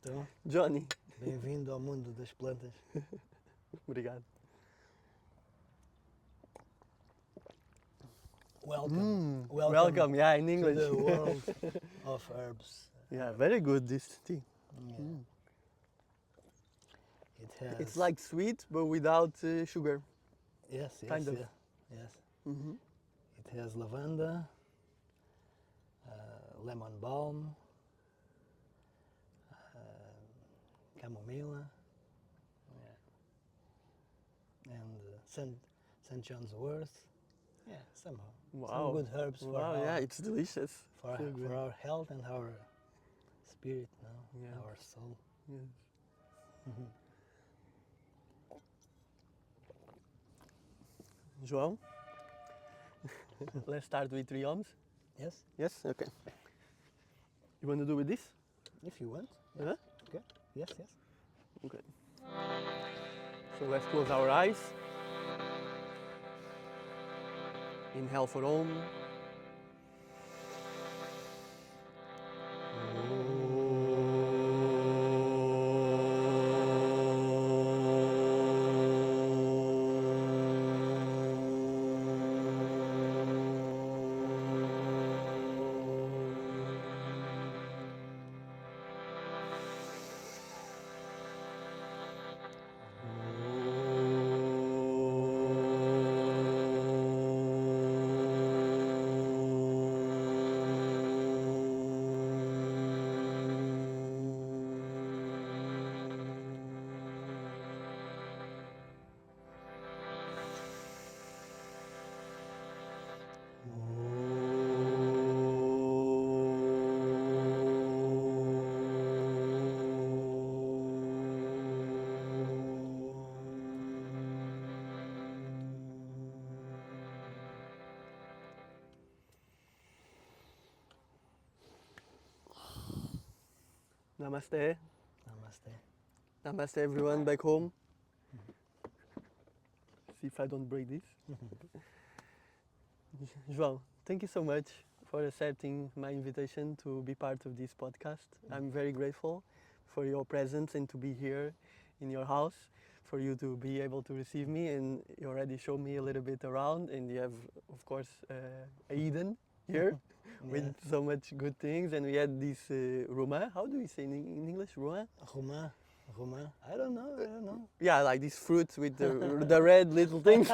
Então, Johnny. bem-vindo ao mundo das plantas. Obrigado. Welcome. Welcome, yeah, in to English. the world of herbs. Yeah, very good this tea. Yeah. It has. It's like sweet, but without sugar. yes, kind of. yes. Mm-hmm. It has lavanda, lemon balm, chamomilla, and St. John's wort. Yeah, somehow. Wow. Some good herbs for Wow, our, yeah, it's delicious. for, so good. for our health and our spirit, Yeah. our soul. Yes. Mhm. João, let's start with 3 ohms. Yes, Yes? Okay. You want to do with this? if you want. Yeah? Okay. Yes. Okay. So let's close our eyes. Inhale for Om. Namaste. Namaste. Namaste everyone back home. See if I don't break this. João, thank you so much for accepting my invitation to be part of this podcast. I'm very grateful for your presence and to be here in your house, for you to be able to receive me, and you already showed me a little bit around, and you have, of course, Eden here with so much good things, and we had this romain. How do we say in English, romain? Romain. I don't know. Yeah, like this fruit with the red little things.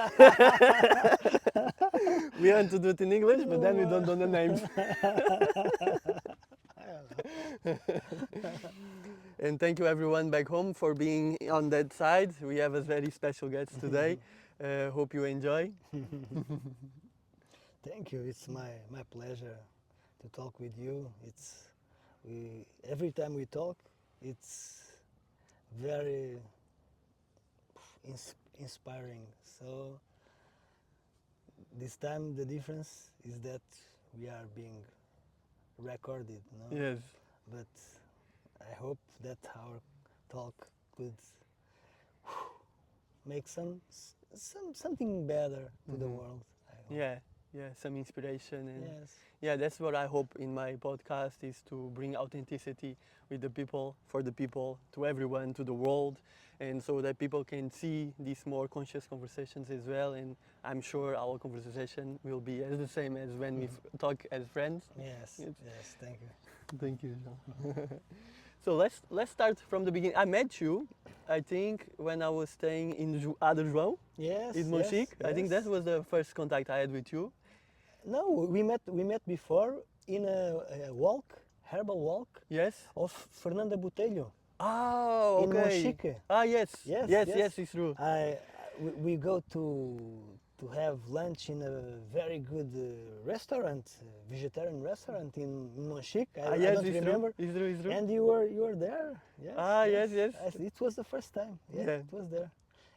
We want to do it in English, but then we don't know the names. And thank you everyone back home for being on that side. We have a very special guest today. Hope you enjoy. Thank you. It's my pleasure to talk with you. Every time we talk, it's very inspiring. So this time the difference is that we are being recorded, no? Yes. But I hope that our talk could make something better to the world. I hope. Yeah, some inspiration, and Yes. yeah, that's what I hope in my podcast, is to bring authenticity with the people, for the people, to everyone, to the world, and so that people can see these more conscious conversations as well. And I'm sure our conversation will be as the same as when we talk as friends. Yes. Thank you. Thank you, Jean. So let's start from the beginning. I met you, I think, when I was staying in Other João Yes. in Monchique. I think that was the first contact I had with you. No, we met before in a herbal walk Yes. of Fernanda Botelho Oh, in okay. Monchique. Ah, yes, Yes. it's true. We go to have lunch in a very good restaurant, vegetarian restaurant in Monchique. I don't remember. It's true. And you were there. Yes. Ah, yes. It was the first time. Yeah, Yeah. it was there.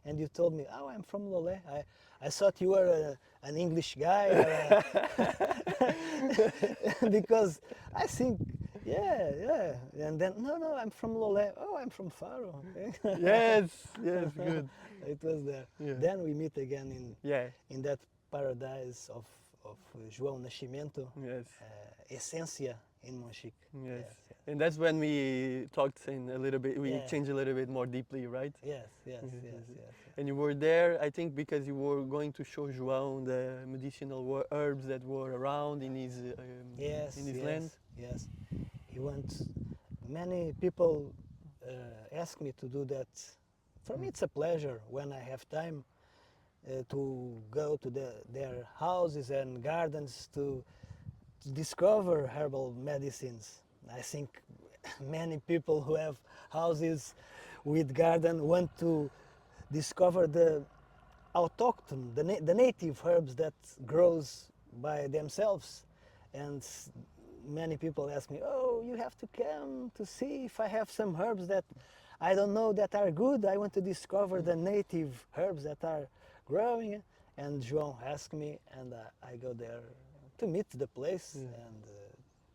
And you told me, "Oh, I'm from Lolé." I thought you were an English guy, because I think, yeah. And then, no, I'm from Lolé. Oh, I'm from Faro. Yes, good. It was there. Yeah. Then we meet again Yeah. in that paradise of João Nascimento, Yes. Essência in Monchique. Yes. And that's when we talked in a little bit, we Yeah. exchanged a little bit more deeply, right? Yes, yes, Yes, yes, yes, yes, yes. yes. And you were there, I think, because you were going to show João the medicinal herbs that were around Yes, in his yes, land. yes. He wants. Many people ask me to do that. For me, it's a pleasure when I have time to go to their houses and gardens to discover herbal medicines. I think many people who have houses with garden want to discover the autochthon, the native herbs that grows by themselves. And many people ask me, oh, you have to come to see if I have some herbs that I don't know that are good. I want to discover the native herbs that are growing. And João asked me, and I go there to meet the place and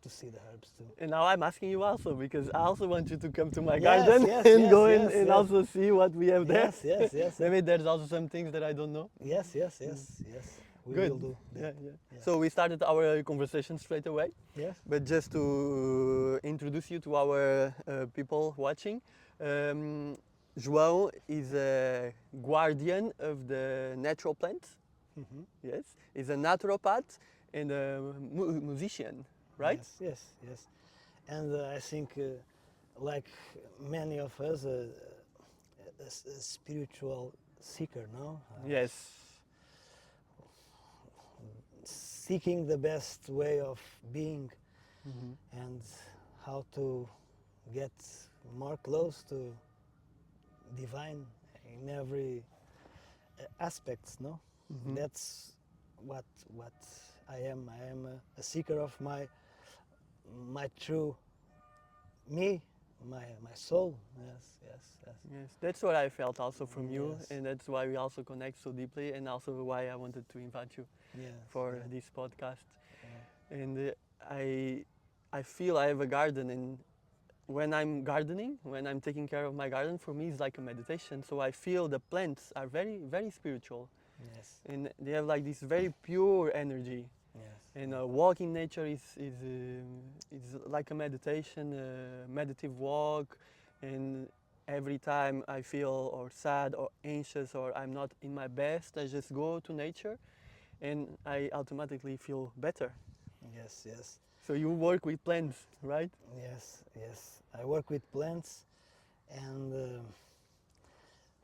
to see the herbs too. And now I'm asking you also, because I also want you to come to my Yes, garden yes, and yes, go yes, and yes. also see what we have there. Yes, yes, yes, Maybe there's also some things that I don't know. yes, yes, yes, yes. We Good. will do that. Yeah, yeah. Yeah. So we started our conversation straight away. Yes. But just to introduce you to our people watching, João is a guardian of the natural plants. Mm-hmm. Yes, he's a naturopath and a musician, right? Yes, yes, yes. And I think, like many of us, a spiritual seeker, no? Yes. Seeking the best way of being Mhm. and how to get more close to divine in every aspects, no? Mhm. That's what I am. I am a seeker of my true me, my soul. Yes, yes, yes. Yes, that's what I felt also from you, Yes. and that's why we also connect so deeply, and also why I wanted to invite you Yes, for yeah, this podcast. yeah. And I feel I have a garden, and when I'm gardening, when I'm taking care of my garden, for me it's like a meditation. So I feel the plants are very, very spiritual, Yes, and they have like this very pure energy. yes. And a walk in nature is like a meditation, a meditative walk. And every time I feel or sad or anxious or I'm not in my best, I just go to nature, and I automatically feel better. Yes, yes, So you work with plants, right? yes, yes. I work with plants, and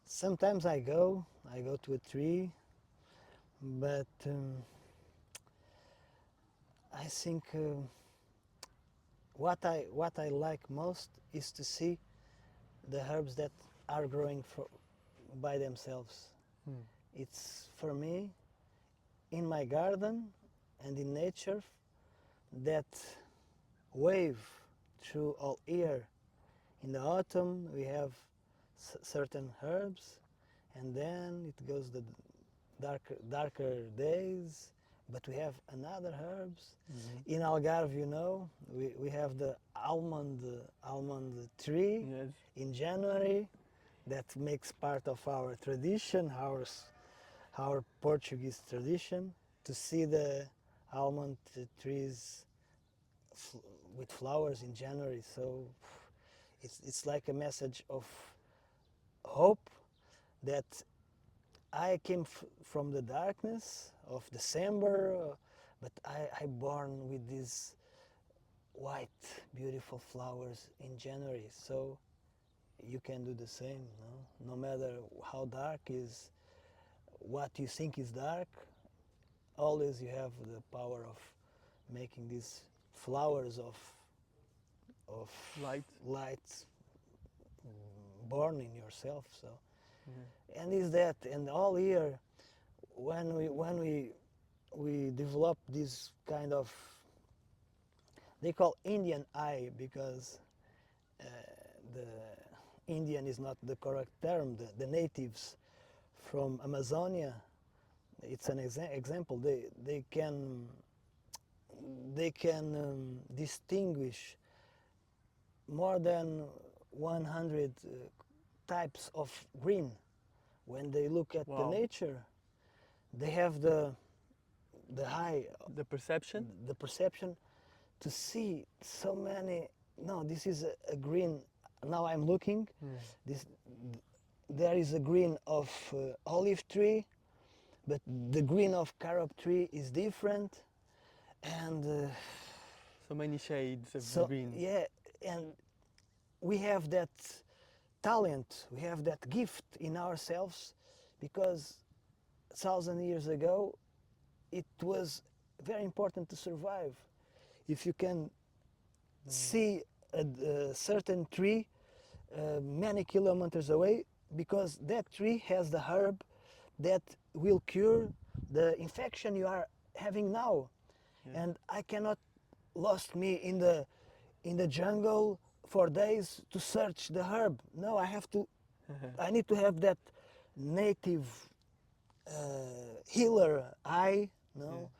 sometimes I go to a tree, but I think what I like most is to see the herbs that are growing by themselves. Hmm. It's for me in my garden and in nature that wave through all year. In the autumn we have certain herbs, and then it goes the darker days, but we have another herbs. Mhm. In Algarve, we have the almond tree Yes. in January that makes part of our tradition, our Portuguese tradition, to see the almond trees with flowers in January. So it's like a message of hope that I came from the darkness of December, but I born with these white, beautiful flowers in January. So you can do the same, no? No matter how dark is, what you think is dark, always you have the power of making these flowers of Light. light born in yourself. So, Yeah. and is that, and all year when we develop this kind of, they call Indian eye, because the Indian is not the correct term. The natives from Amazonia, it's an example. They can distinguish more than 100 types of green. When they look at the Wow. nature, they have the The perception. perception to see so many. No, this is a green. Now I'm looking. This there is a green of olive tree, but the green of carob tree is different, and So many shades of so green. yeah, and we have that talent, we have that gift in ourselves, because 1,000 years ago it was very important to survive. If you can see a certain tree many kilometers away, because that tree has the herb that will cure the infection you are having now. Yeah. And I cannot lost me in the jungle for days to search the herb. No, I need to have that native healer eye, no,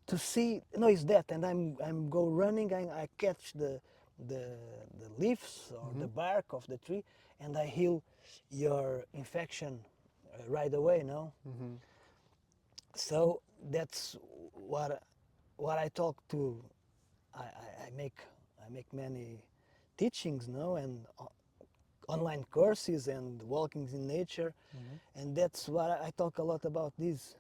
to see. No, it's that, and I'm go running. I catch the the leaves or the bark of the tree, and I heal your infection right away. No, so that's what I talk to. I make many teachings, no, and online courses and walkings in nature, and that's what I talk a lot about. This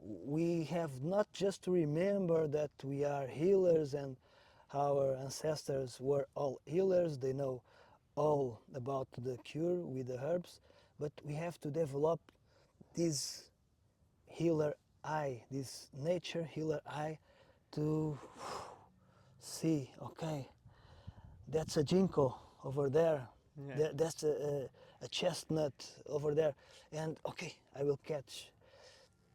we have not just to remember that we are healers, and our ancestors were all healers, they know all about the cure with the herbs, but we have to develop this healer eye, this nature healer eye, to see, okay, that's a ginkgo over there. Yeah. That's a chestnut over there. And okay, I will catch.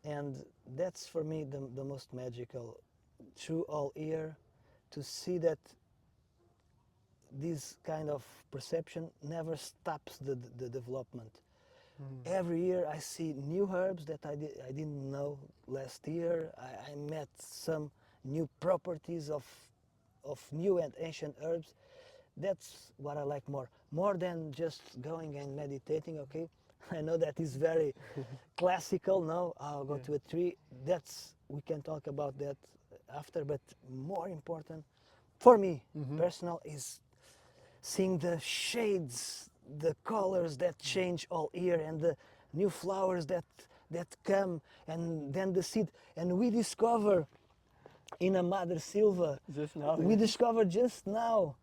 And that's for me the most magical, through all ear, to see that this kind of perception never stops the development. Every year I see new herbs that I didn't know last year. I met some new properties of new and ancient herbs. That's what I like more than just going and meditating. Okay, I know that is very classical. No, I'll go to a tree. That's, we can talk about that after, but more important for me personal is seeing the shades, the colors that change all year, and the new flowers that come, and then the seed. And we discover in a Mother Silva, Just now. we discovered just now,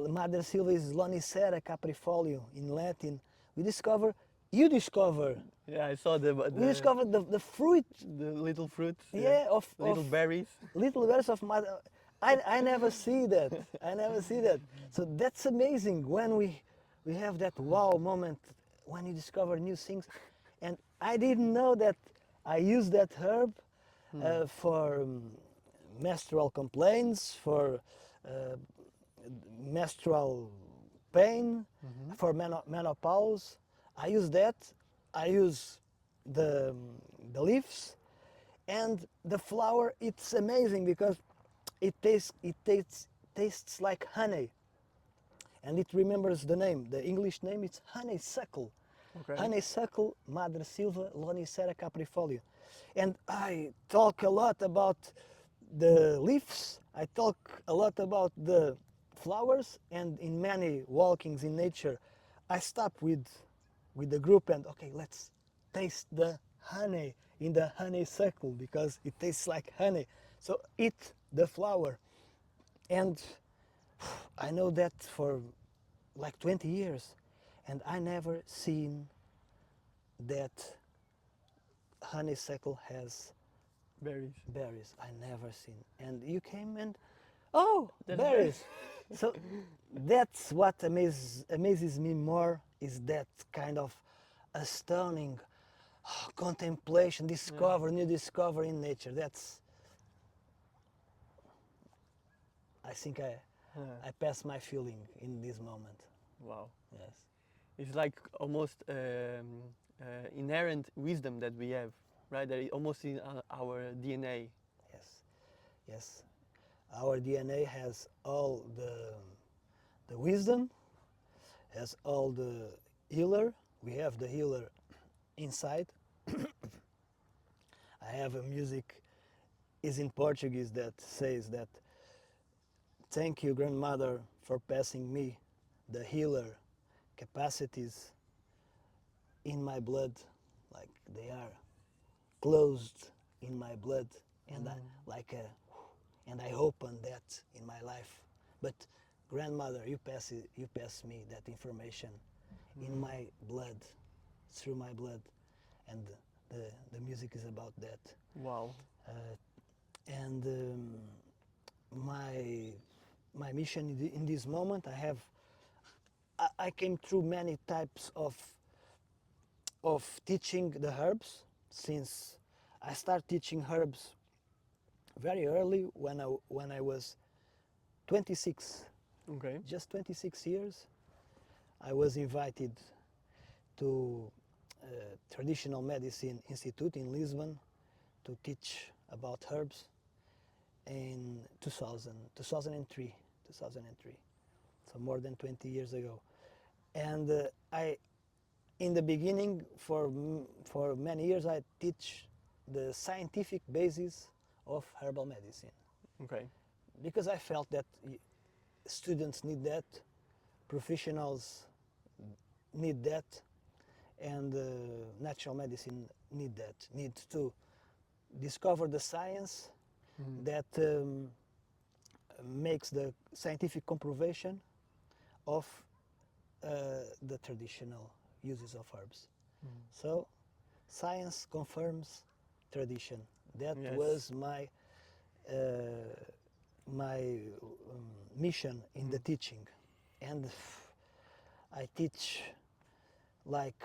Mother Silva is Lonicera caprifolio in Latin. You discover, Yeah, I saw we discovered the fruit, the little fruits. yeah, of Little berries. little verse of Mother. I never see that. I never see that. So that's amazing when we have that wow moment when you discover new things. And I didn't know that I use that herb for menstrual complaints, for menstrual pain, for menopause. I use that. I use the the leaves, and the flower. It's amazing because it tastes like honey, and it remembers the name. The English name is honeysuckle. Okay. Honeysuckle, Mother Silva, Lonicera caprifolio. And I talk a lot about the leaves. I talk a lot about the flowers, and in many walkings in nature, I stop with the group and okay, let's taste the honey in the honeysuckle because it tastes like honey. So eat the flower. And I know that for like 20 years, and I never seen that honeysuckle has Berries. berries. I never seen. And you came and oh, There's berries. So that's what amazes me more, is that kind of astounding contemplation, new discovery in nature. That's, I think I pass my feeling in this moment. Wow. Yes. It's like almost inherent wisdom that we have, right? That is almost in our DNA. Yes. Yes. Our DNA has all the wisdom, has all the healer. We have the healer inside. I have a music is in Portuguese that says that thank you, grandmother, for passing me the healer capacities in my blood, like they are closed in my blood, and and I open that in my life. But grandmother, you pass me that information in my blood, through my blood, and the music is about that. Wow. And my mission in this moment, I came through many types of teaching the herbs, since I started teaching herbs very early when I was 26, Okay. just 26 years. I was invited to Traditional Medicine Institute in Lisbon to teach about herbs in 2003, so more than 20 years ago. And in the beginning, for many years, I teach the scientific basis of herbal medicine, Okay. because I felt that students need that, professionals need that, and natural medicine needs to discover the science that makes the scientific comprovation of the traditional uses of herbs. So science confirms tradition. That Yes. was my mission in the teaching, and I teach like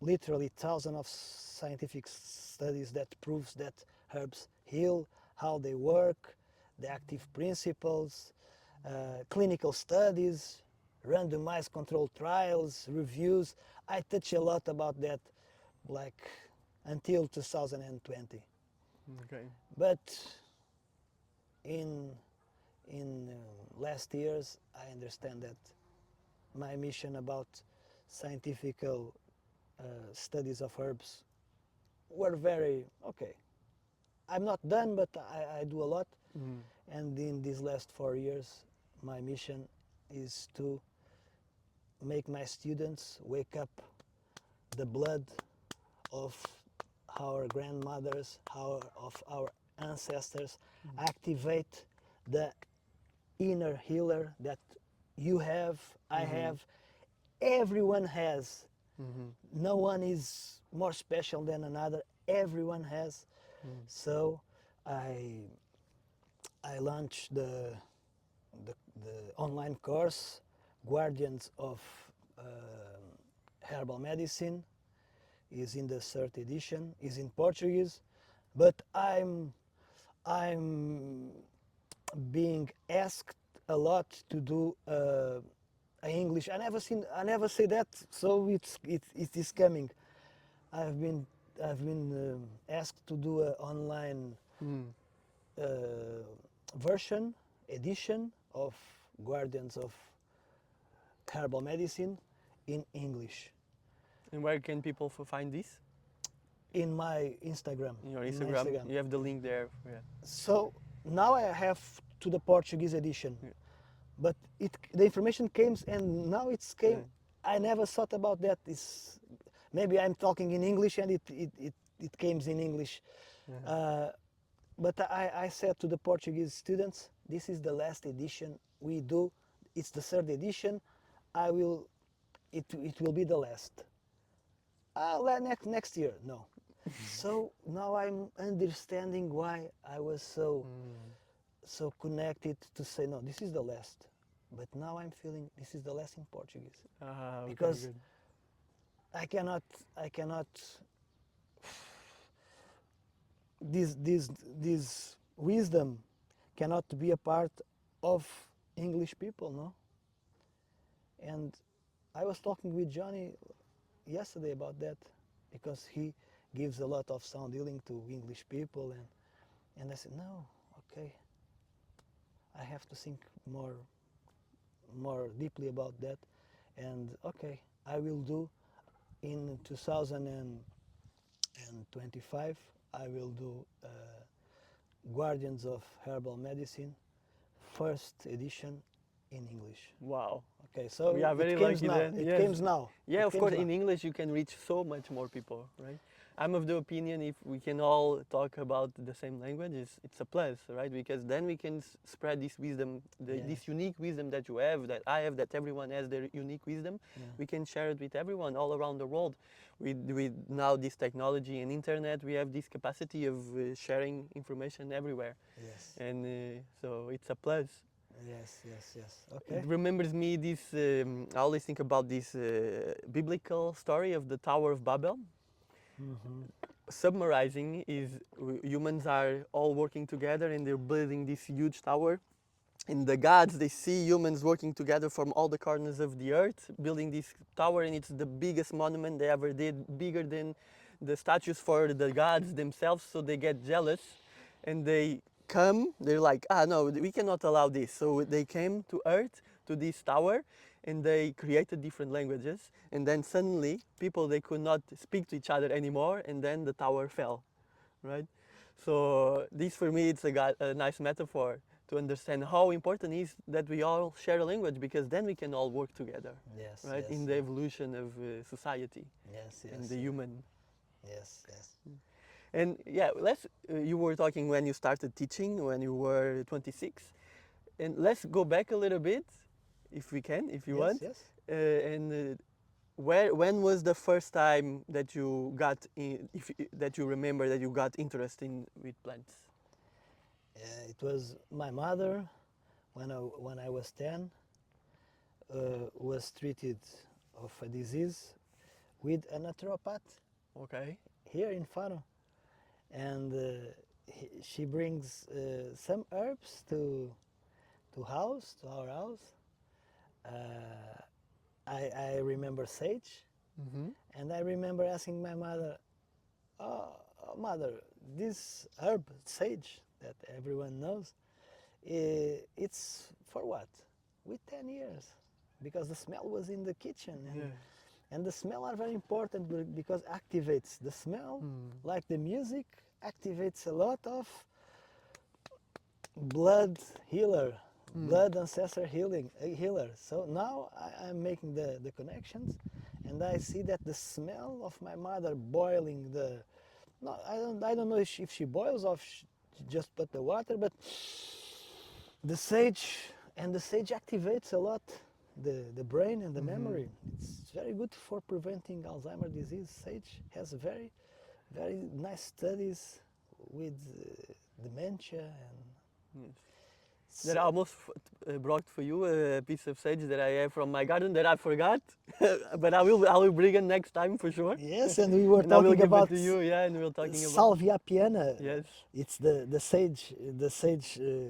literally thousands of scientific studies that proves that herbs heal, how they work, the active principles, clinical studies, randomized controlled trials, reviews. I touch a lot about that, like until 2020. Okay. But in last years, I understand that my mission about scientific studies of herbs were very okay. I'm not done, but I do a lot. And in these last 4 years, my mission is to make my students wake up the blood of our grandmothers, of our ancestors, activate the inner healer that you have, I have, everyone has. No one is more special than another. Everyone has. So I launched the online course, Guardians of Herbal Medicine. Is in the third edition. Is in Portuguese, but I'm being asked a lot to do English. I never say that, so it is coming. I've been asked to do an online uh, version edition of Guardians of Herbal Medicine in English. And where can people find this? In my Instagram. In your in my Instagram. You have the link there. Yeah. So now I have to the Portuguese edition, Yeah. but the information came and now it's came. Yeah. I never thought about that. Maybe I'm talking in English and it came in English. But I said to the Portuguese students, this is the last edition we do. It's the third edition. It will be the last. Next year, no. So now I'm understanding why I was so connected to say, no, this is the last. But now I'm feeling this is the last in Portuguese, Okay, because good. I cannot this wisdom cannot be a part of English people, no? And I was talking with Johnny yesterday about that, because he gives a lot of sound healing to English people, and I said, no, okay, I have to think more deeply about that, and okay, I will do in 2025. I will do Guardians of Herbal Medicine first edition in English. Wow. Okay, so We are very it comes lucky now. then. It Yes. comes now. Yeah, It of comes course, now. in English you can reach so much more people, right? I'm of the opinion if we can all talk about the same language, it's a plus, right? Because then we can spread this wisdom, Yes. this unique wisdom that you have, that I have, that everyone has their unique wisdom. Yeah. We can share it with everyone all around the world. With now this technology and internet, we have this capacity of sharing information everywhere. Yes. And so it's a plus. Yes. Yes. Yes. It Okay. remembers me this. I always think about this biblical story of the Tower of Babel. Mm-hmm. Summarizing is humans are all working together and they're building this huge tower. And the gods, they see humans working together from all the corners of the earth, building this tower, and it's the biggest monument they ever did, bigger than the statues for the gods themselves. So they get jealous, and they come. They're like, ah, no, we cannot allow this. So they came to earth to this tower, and they created different languages. And then suddenly, people they could not speak to each other anymore, and then the tower fell, right? So this for me, it's a nice metaphor to understand how important it is that we all share a language, because then we can all work together, Yes. right? Yes. In the evolution of society Yes. and Yes. the human. Yes. Yes. And yeah, let's. You were talking when you started teaching when you were 26, and let's go back a little bit, if we can, if you Yes. want. Yes. And when was the first time that you got that you remember that you got interested in with plants? It was my mother when I was 10 was treated of a disease with a naturopath Okay. here in Faro, and she brings some herbs to our house. I remember sage, Mm-hmm. and I remember asking my mother, "Oh, mother, this herb sage that everyone knows, it's for what?" With 10 years, because the smell was in the kitchen, Yeah. and the smell are very important because activates the smell, like the music activates a lot of blood healer, blood ancestor healer. So now I'm making the connections, and I see that the smell of my mother boiling the, no, I don't know if she boils or if she just put the water, but the sage, and the sage activates a lot the brain and the memory. It's very good for preventing Alzheimer's disease. Sage has very nice studies with dementia and Yes. That I almost brought for you a piece of sage that I have from my garden that I forgot, but I will bring it next time for sure. yes, and we were And I will talking give about it to you, yeah, and we'll talking about Salvia piana. yes, It's the sage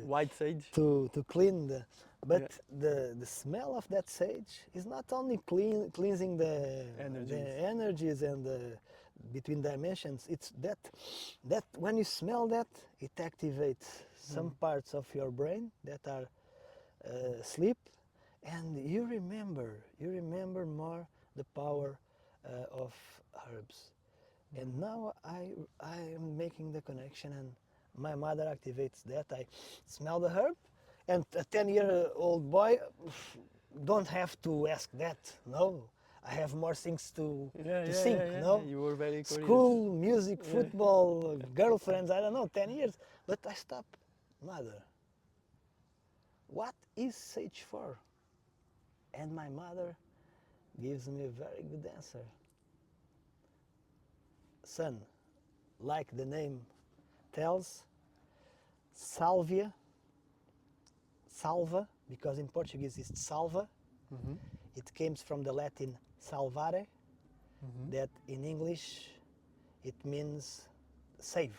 white sage. to clean the, but Yeah. the smell of that sage is not only cleansing the Energies. energies and the between dimensions. It's that when you smell that, it activates some parts of your brain that are asleep, and you remember more the power of herbs. And now I am making the connection, and my mother activates that. I smell the herb, and a 10-year-old boy don't have to ask that. No, I have more things to think. No, You were very curious. school, music, Yeah. football, girlfriends. I don't know, 10 years. But I stop, mother. What is sage for? And my mother gives me a very good answer. Son, like the name tells, salvia, salva, because in Portuguese it's salva. Mhm. It comes from the Latin salvare, Mhm. that in English it means save.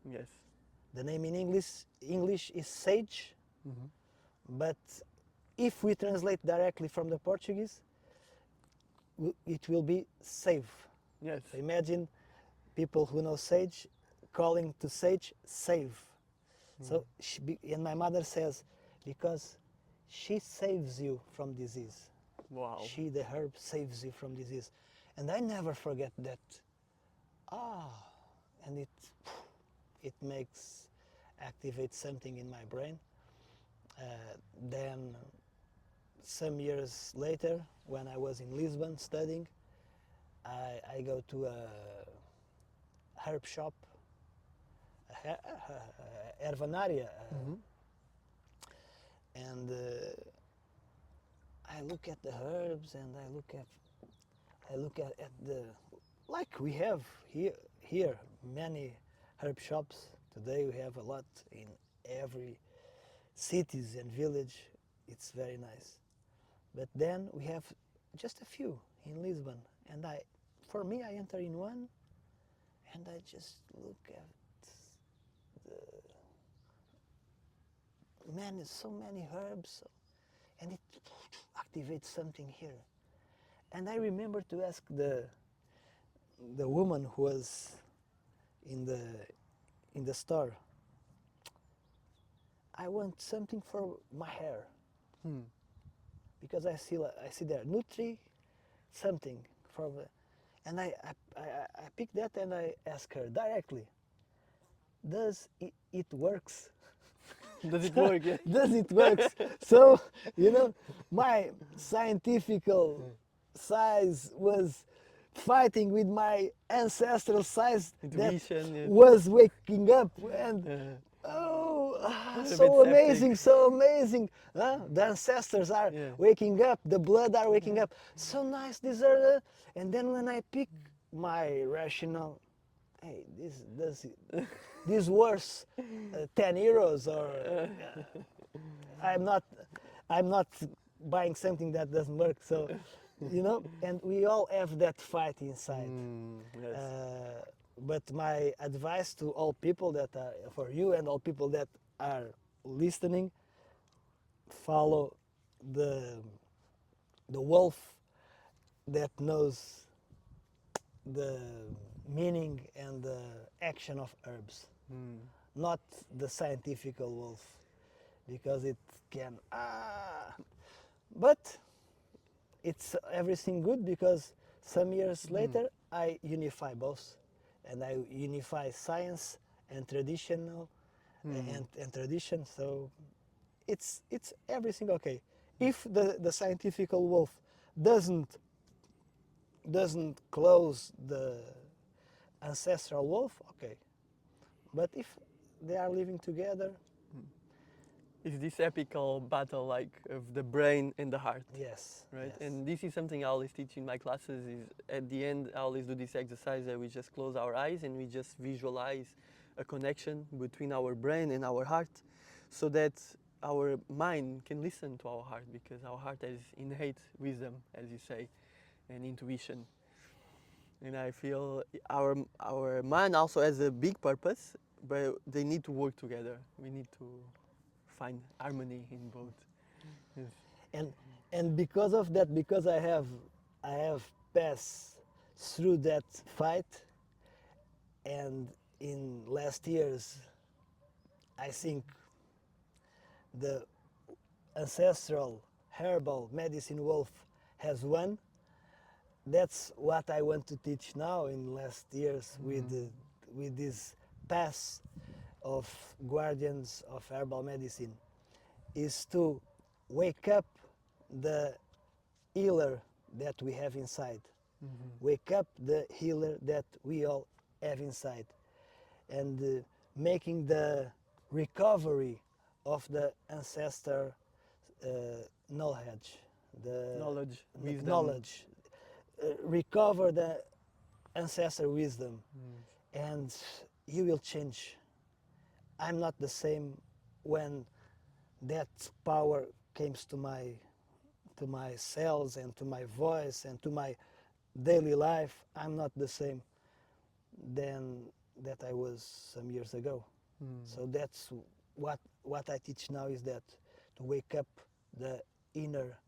Yes. The name in English is sage, Mhm. but if we translate directly from the Portuguese, it will be save. Yes. So imagine people who know sage calling to sage save. So and my mother says, because she saves you from disease. Wow. She, the herb, saves you from disease. And I never forget that. And it makes, activates something in my brain. Then some years later, when I was in Lisbon studying, I go to a herb shop, a herbanária, Mhm. and I look at the herbs and I look at the like we have here many herb shops today. We have a lot in every cities and village. It's very nice. But then we have just a few in Lisbon, and for me, I enter in one, and I just look at so many herbs, and it activates something here. And I remember to ask the woman who was in the store. I want something for my hair Hmm. because I see there Nutri something for the, and I pick that and I ask her directly. Does it works? Does it work? Yeah. Does it works? So my scientific size was fighting with my ancestral size that Intuition. Yeah. was waking up and A bit so septic. amazing, so amazing. The ancestors are Yeah. waking up, the blood are waking up. So nice, these are and then when I pick my rational, hey, this worth 10 euros or I'm not I'm not buying something that doesn't work. So and we all have that fight inside. Yes. But my advice to all people that are for you and all people that are listening, follow the wolf that knows the meaning and the action of herbs, not the scientific wolf, because it can but it's everything good because some years later I unify both, and I unify science and traditional and tradition. So it's everything okay. If the scientific wolf doesn't close the ancestral wolf, okay. But if they are living together, It's this epical battle, like of the brain and the heart, yes, right? yes. And this is something I always teach in my classes. Is at the end, I always do this exercise that we just close our eyes and we just visualize a connection between our brain and our heart, so that our mind can listen to our heart, because our heart has innate wisdom, as you say, and intuition. And I feel our mind also has a big purpose, but they need to work together. We need to find harmony in both. Yes. And because of that, because I have passed through that fight, and in last years I think the ancestral herbal medicine wolf has won. That's what I want to teach now in last years with this path of guardians of herbal medicine, is to wake up the healer that we have inside. Wake up the healer that we all have inside, and making the recovery of the ancestor knowledge, the Knowledge, wisdom. knowledge, recover the ancestor wisdom, and you will change. I'm not the same when that power comes to my cells and to my voice and to my daily life. I'm not the same than that I was some years ago. So that's what I teach now, is that to wake up the inner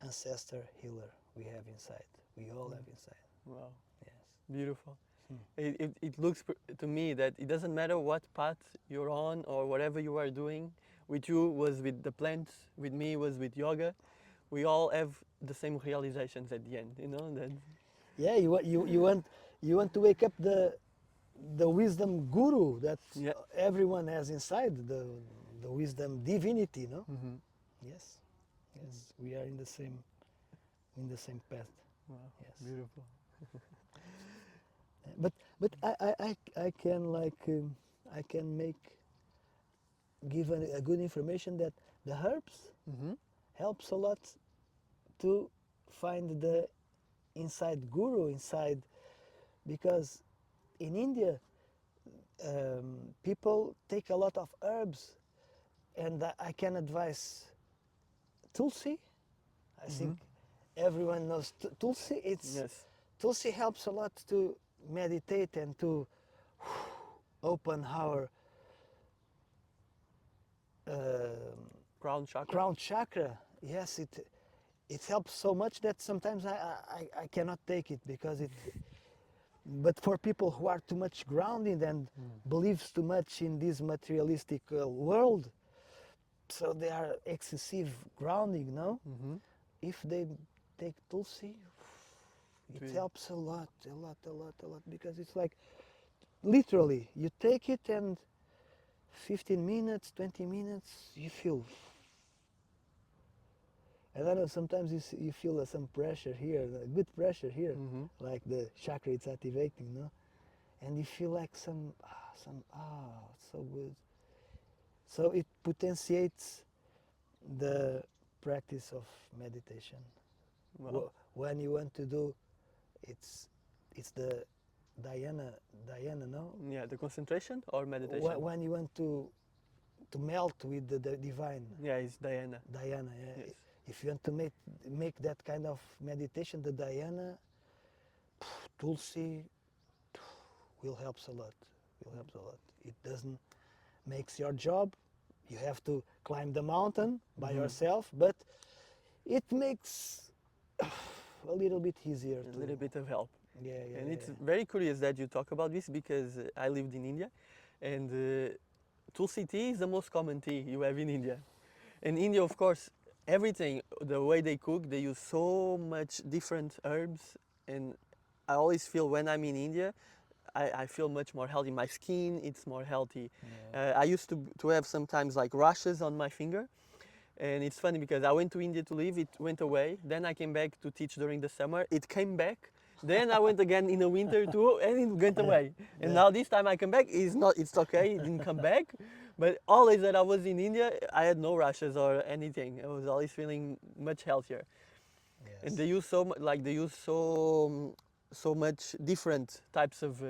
ancestor healer we have inside. We all have inside. Wow, Yes. beautiful. It looks to me that it doesn't matter what path you're on or whatever you are doing. With you was with the plants, with me was with yoga. We all have the same realizations at the end, that Yeah, you want to wake up the wisdom guru that Yeah. everyone has inside, the the wisdom divinity, no? Mm-hmm. Yes, yes, we are in the same path. Wow, Yes. beautiful. But I can I can give a good information that the herbs Mm-hmm. helps a lot to find the inside guru inside, because in India people take a lot of herbs, and I can advise Tulsi. I think everyone knows Tulsi. Yes. Tulsi helps a lot to meditate and to open our Crown chakra. crown chakra. Yes, it helps so much that sometimes I cannot take it because it. But for people who are too much grounded and believes too much in this materialistic world, so they are excessive grounding, no? Mm-hmm. If they take Tulsi, it Really? helps a lot, because it's like literally you take it and 15 minutes, 20 minutes, you feel. And I know sometimes you feel some pressure here, a good pressure here, Mm-hmm. like the chakra it's activating, no? And you feel like it's so good. So it potentiates the practice of meditation. Wow. When you want to do, it's the dhyana, no? Yeah, the concentration or meditation? When you want to melt with the divine, Yeah, it's Diana. dhyana. Yeah. Yes. If you want to make that kind of meditation, the dhyana, Tulsi will help a lot. Will help a lot. It doesn't makes your job. You have to climb the mountain by yourself, but it makes a little bit easier. A little bit of help. Yeah, yeah. And it's yeah. very curious that you talk about this because I lived in India and Tulsi tea is the most common tea you have in India. In India, of course, everything, the way they cook, they use so much different herbs. And I always feel when I'm in India, I feel much more healthy. My skin, it's more healthy. Yeah. I used to have sometimes like rashes on my finger. And it's funny because I went to India to live, it went away. Then I came back to teach during the summer, it came back. Then I went again in the winter too, and it went away. And Yeah. now this time I come back, it's okay, it didn't come back. But always that I was in India, I had no rashes or anything. I was always feeling much healthier. And Yes. they use so much different types of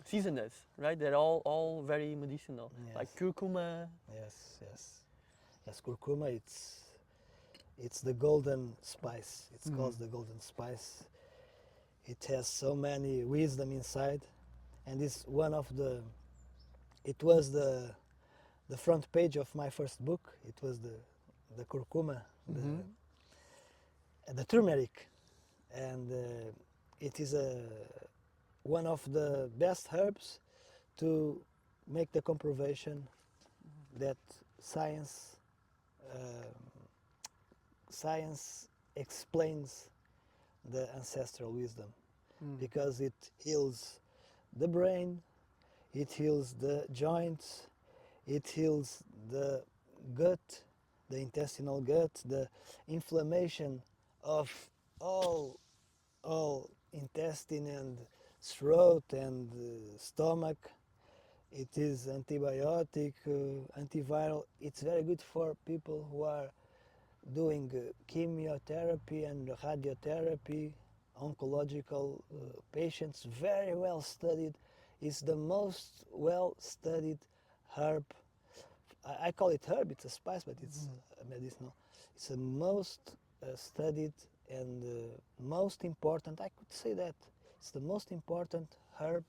seasoners, right? They're all very medicinal, like Yes. curcuma. Yes. Yes. Yes. Curcuma. It's the golden spice. It's called the golden spice. It has so many wisdom inside, and it's one of the. It was the front page of my first book. It was the curcuma, the turmeric, and it is one of the best herbs to make the comproval that science science explains the ancestral wisdom, because it heals the brain, it heals the joints, it heals the gut, the intestinal gut, the inflammation of all intestine and throat and stomach. It is antibiotic, antiviral. It's very good for people who are doing chemotherapy and radiotherapy, oncological patients. Very well studied. It's the most well studied herb. I call it herb, it's a spice, but it's medicinal. It's the most studied and most important, I could say that, it's the most important herb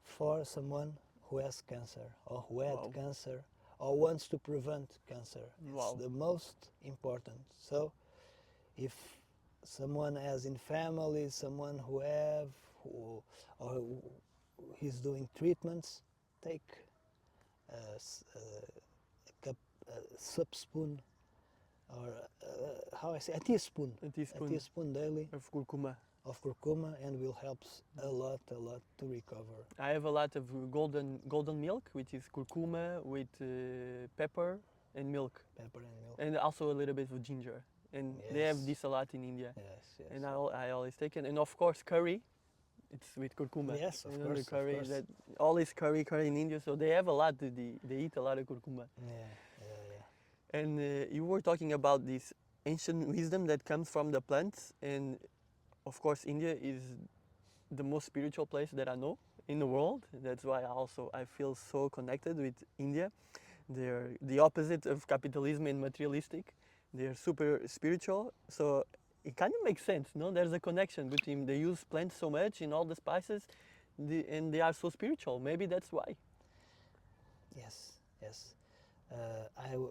for someone who has cancer or who had Wow. cancer or wants to prevent cancer. Wow. It's the most important. So if someone has in family, someone who or who he's doing treatments, take a cup, a soup spoon, or how I say, a A teaspoon teaspoon daily of curcuma. of curcuma and will help a lot to recover. I have a lot of golden milk, which is curcuma with pepper and milk, Pepper and milk. and also a little bit of ginger. And they have Yes. this a lot in India. Yes. And I always take it. And of course curry, it's with curcuma. Yes, of You know, course, the curry of course. that all is curry in India, so they have a lot. They eat a lot of curcuma. Yeah. And you were talking about this ancient wisdom that comes from the plants, and of course India is the most spiritual place that I know in the world. That's why I feel so connected with India. They're the opposite of capitalism and materialistic. They're super spiritual, so it kind of makes sense, no? There's a connection between they use plants so much in all the spices, and they are so spiritual. Maybe that's why. Yes.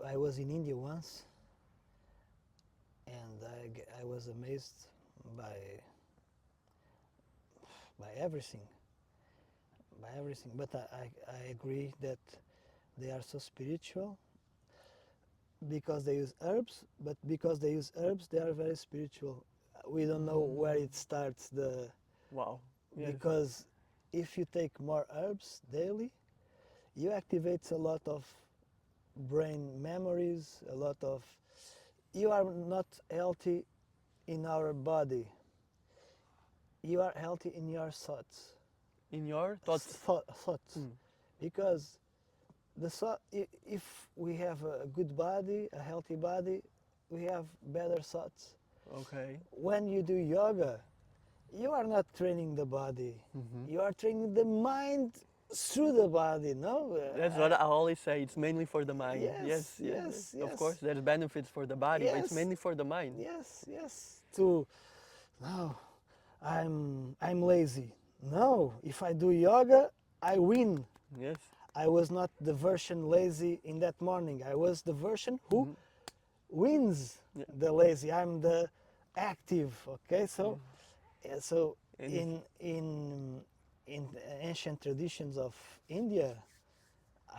I was in India once, and I was amazed by everything, But I agree that they are so spiritual because they use herbs. But because they use herbs, they are very spiritual. We don't know where it starts. Wow. Yes. Because if you take more herbs daily, you activate a lot of brain memories, a lot of. You are not healthy in our body. You are healthy in your thoughts. In your thoughts. Thoughts. Because if we have a good body, a healthy body, we have better thoughts. Okay. When you do yoga, you are not training the body. You are training the mind through the body, no? That's what I always say. It's mainly for the mind. Yes. Of course, there's benefits for the body, but it's mainly for the mind. Yes. No, I'm lazy. No, if I do yoga, I win. Yes. I was not the version lazy in that morning. I was the version who wins the lazy. I'm the active. Okay, so in ancient traditions of India,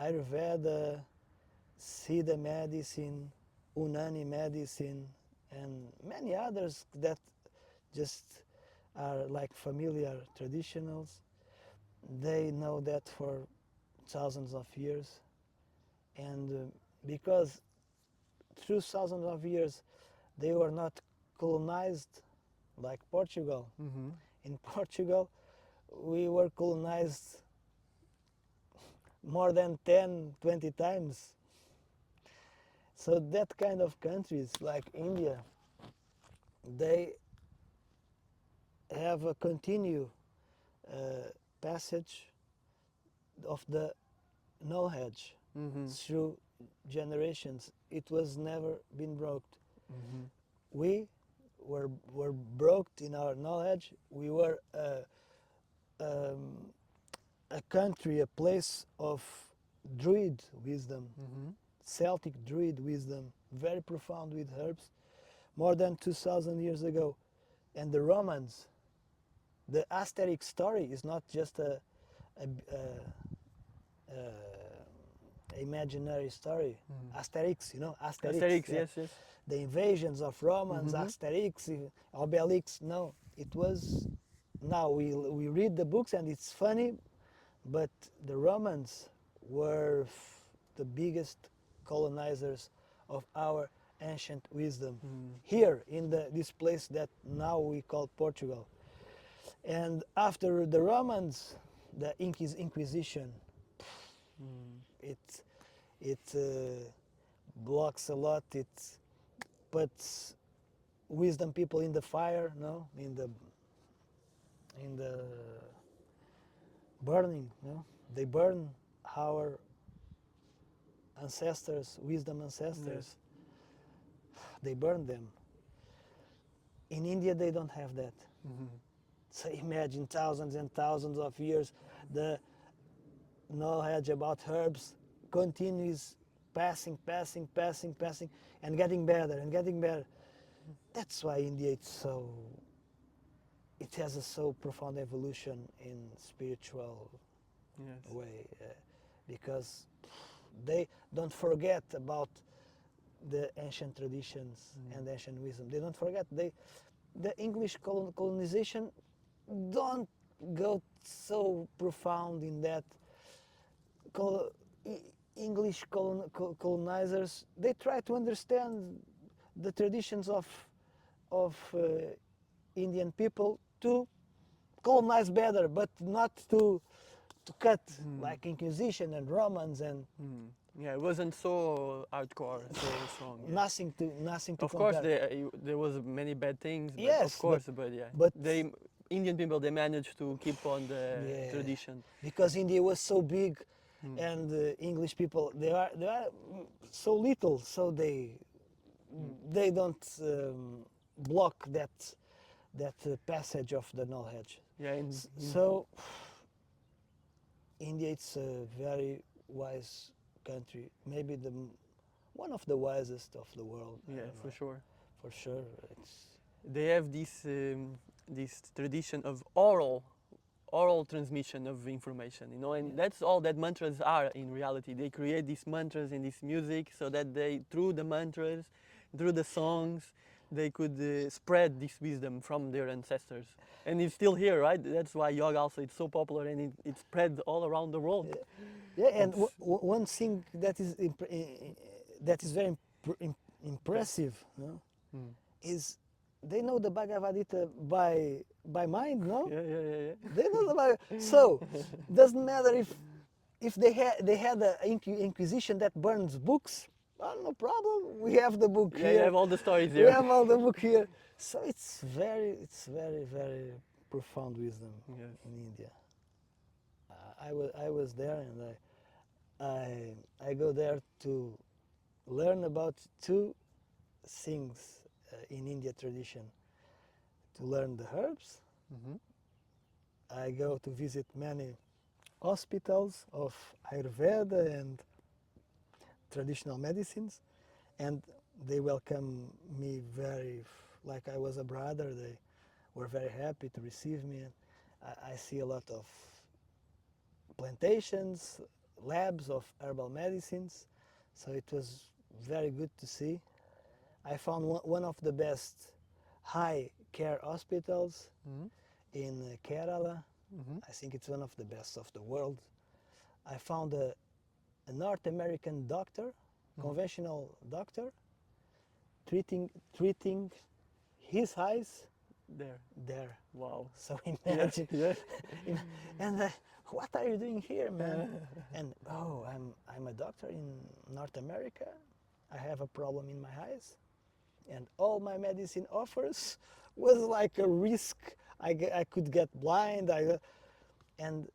Ayurveda, Siddha medicine, Unani medicine, and many others that just are like familiar traditionals. They know that for thousands of years, and because through thousands of years they were not colonized like Portugal. In Portugal, we were colonized more than 10, 20 times. So that kind of countries like India, they have a continued passage of the knowledge through generations. It was never been broke. We were broke in our knowledge. We were a country, a place of druid wisdom, Celtic druid wisdom, very profound with herbs, more than 2,000 years ago. And the Romans, the Asterix story is not just a imaginary story. Asterix, you know, Asterix, yeah. yes. The invasions of Romans, Asterix, Obelix. No, it was. Now we read the books and it's funny, but the Romans were the biggest colonizers of our ancient wisdom here in this place that now we call Portugal. And after the Romans, the Inquisition, it blocks a lot. It puts wisdom people in the fire, no, in the burning. No, they burn our ancestors, wisdom ancestors. Yes. They burn them. In India, they don't have that. So imagine thousands and thousands of years, the knowledge about herbs continues passing, and getting better and getting better. That's why India it has a so profound evolution in spiritual way, because they don't forget about the ancient traditions and ancient wisdom. They don't forget. the English colonization don't go so profound in that. Col- English colonizers, they try to understand the traditions of Indian people to colonize better, but not to cut like Inquisition and Romans and Yeah, it wasn't so hardcore, so strong. Yeah. nothing to Of course, compare. there was many bad things, but Yes, of course, but yeah, but they Indian people they managed to keep on the yeah, tradition. because India was so big, Mm. and English people they are so little, so they don't block that passage of the knowledge. Yeah, So India, it's a very wise country, maybe one of the wisest of the world. I yeah, don't for know. sure. For sure, it's They have this tradition of oral transmission of information, you know, and Yeah. that's all that mantras are in reality. They create these mantras in this music so that they, through the mantras, through the songs, they could spread this wisdom from their ancestors. And it's still here, right? That's why yoga also is so popular and it spread all around the world. yeah. And It's- one thing that is very impressive, no, Mm. is they know the Bhagavad Gita by mind, no? Yeah, yeah, yeah, yeah. They know the Bhagavad. So doesn't matter if they had an inquisition that burns books. Well, no problem. We have the book Yeah, you here. have all the stories We here. have all the book here. So it's very profound wisdom Yes. in India. I was there, and I go there to learn about two things in India tradition. To learn the herbs. Hmm. I go to visit many hospitals of Ayurveda and traditional medicines, and they welcome me very like I was a brother. They were very happy to receive me. And I see a lot of plantations, labs of herbal medicines, so it was very good to see. I found one of the best high care hospitals Hmm. in Kerala. Hmm. I think it's one of the best of the world. I found a North American doctor, conventional doctor, treating his eyes There. there. Wow. So Yeah, imagine, yeah. and what are you doing here, man? And oh, I'm a doctor in North America. I have a problem in my eyes, and all my medicine offers was like a risk. I could get blind. And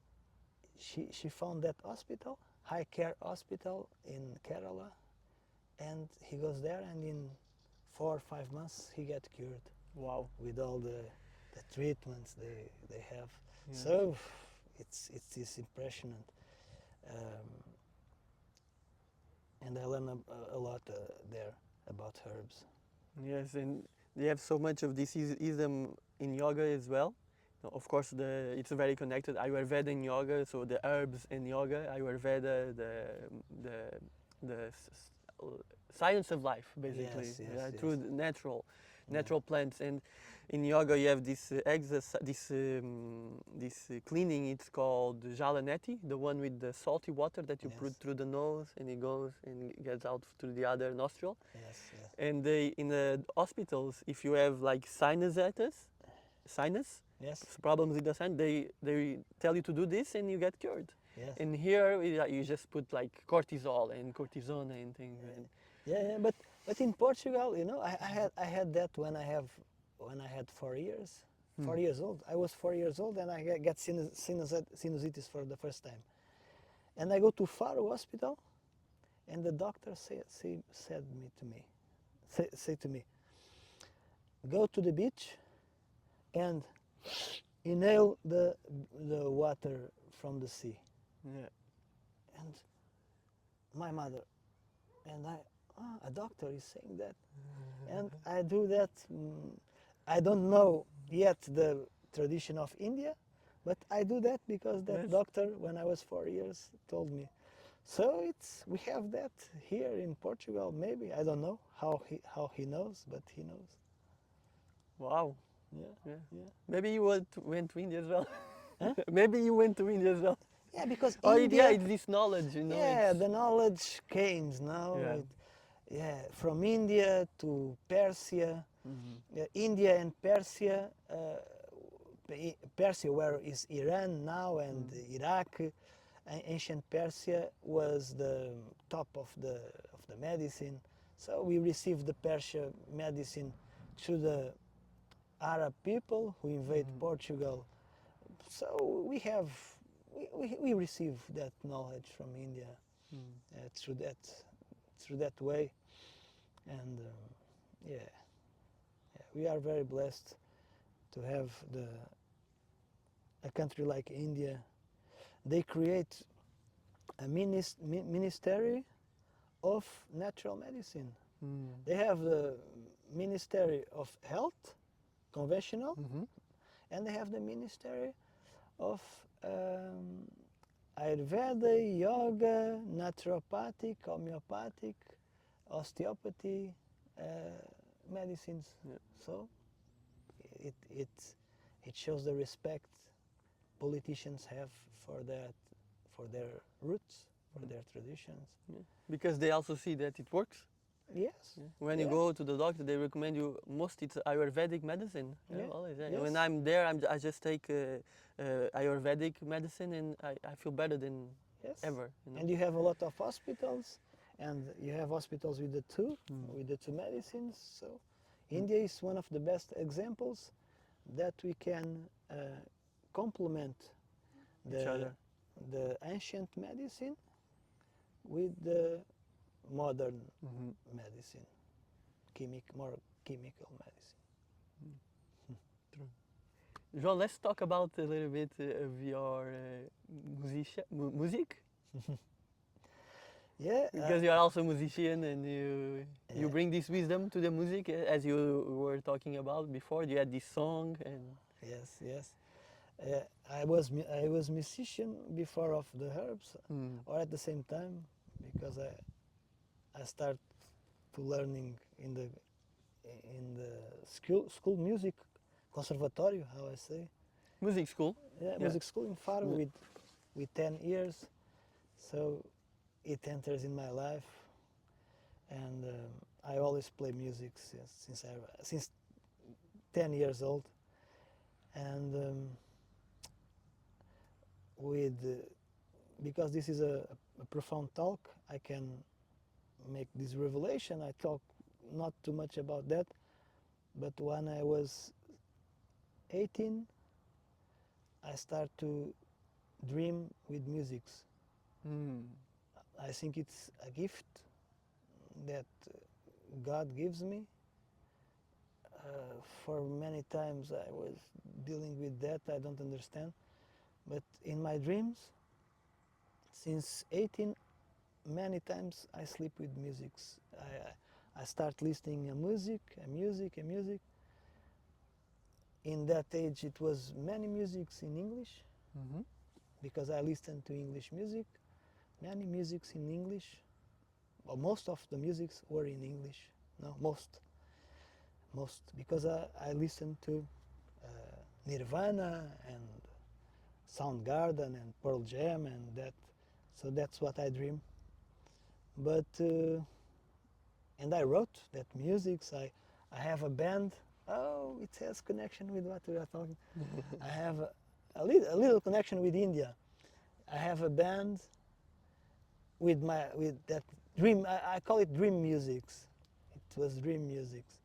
she found that hospital, high care hospital in Kerala, and he goes there, and in 4 or 5 months he get cured Wow. with all the treatments they have. Yes. So it's impressionant, um, and I learn a lot there about herbs. Yes, and they have so much of this ism in yoga as well. Of course, it's very connected. Ayurveda and yoga, so the herbs in yoga, Ayurveda, the science of life, basically, Yes, yeah, yes. through the natural plants. And in yoga, you have this this cleaning. It's called jalaneti, the one with the salty water that you put Yes. through the nose and it goes and it gets out through the other nostril. Yes, yes. And they in the hospitals, if you have like sinus Yes, problems with the sinus, they tell you to do this and you get cured. yes. And here you just put like cortisol and cortisone and things. And Yeah, but in Portugal, I had that when I had 4 years, 4 years old. I was 4 years old, and I got sinusitis for the first time. And I go to Faro Hospital, and the doctor said to me, go to the beach and inhale the water from the sea. yeah, And my mother and a doctor is saying that, and I do that. I don't know yet the tradition of India, but I do that because that Yes. doctor, when I was 4 years, told me. So we have that here in Portugal. Maybe I don't know how he knows, but he knows. wow. Yeah, Yeah. yeah. Maybe you went to India as well. Huh? Maybe you went to India as well. Yeah, because Or India. it's this knowledge, you know. Yeah, It's the knowledge came now. yeah. Yeah, from India to Persia. Mhm. India and Persia. Persia, where is Iran now, and Iraq. Ancient Persia was the top of the medicine. So we received the Persia medicine through the Arab people who invade Portugal. So we receive that knowledge from India Mm. through that way, and yeah, yeah, we are very blessed to have a country like India. They create a ministry of natural medicine. Mm. They have the Ministry of Health, conventional, Mhm. and they have the Ministry of Ayurveda, yoga, naturopathic, homeopathic, osteopathy, uh, medicines. Yeah. So it, it, it shows the respect politicians have for that, for their roots, for their traditions. Yeah. Because they also see that it works. Yes. Yeah. When you Yeah. go to the doctor, they recommend you most it's Ayurvedic medicine. Yeah. Always. Yeah. Yes. When I'm there, I just take Ayurvedic medicine and I feel better than Yes. ever. You know? And you have a lot of hospitals, and you have hospitals with the two, Mm. with the two medicines. So India is one of the best examples that we can complement Each other. the ancient medicine with the modern Mhm. medicine, more chemical medicine. João, let's talk about a little bit of your music. Yeah, Because you are also a musician and you Yeah. bring this wisdom to the music as you were talking about before. You had this song and yes, yes. I was musician before of the herbs, mm. or at the same time, because I start to learning in the school music, conservatorio, how I say. Music school. Yeah, Yeah. music school in Faro Yeah. with 10 years. So it enters in my life, and I always play music since 10 years old, and with because this is a profound talk, I can make this revelation. I talk not too much about that, but when I was 18, I start to dream with musics. Mm. I think it's a gift that God gives me. For many times I was dealing with that, I don't understand. But in my dreams, since 18, many times I sleep with musics. I start listening a music. In that age, it was many musics in English, Mm-hmm. because I listened to English music. Many musics in English. Well, most of the musics were in English. No, most, because I listened to Nirvana and Soundgarden and Pearl Jam and that. So that's what I dream. But and I wrote that music. I have a band. Oh, it has connection with what we are talking. I have a little connection with India. I have a band with that dream. I call it dream musics. It was dream musics,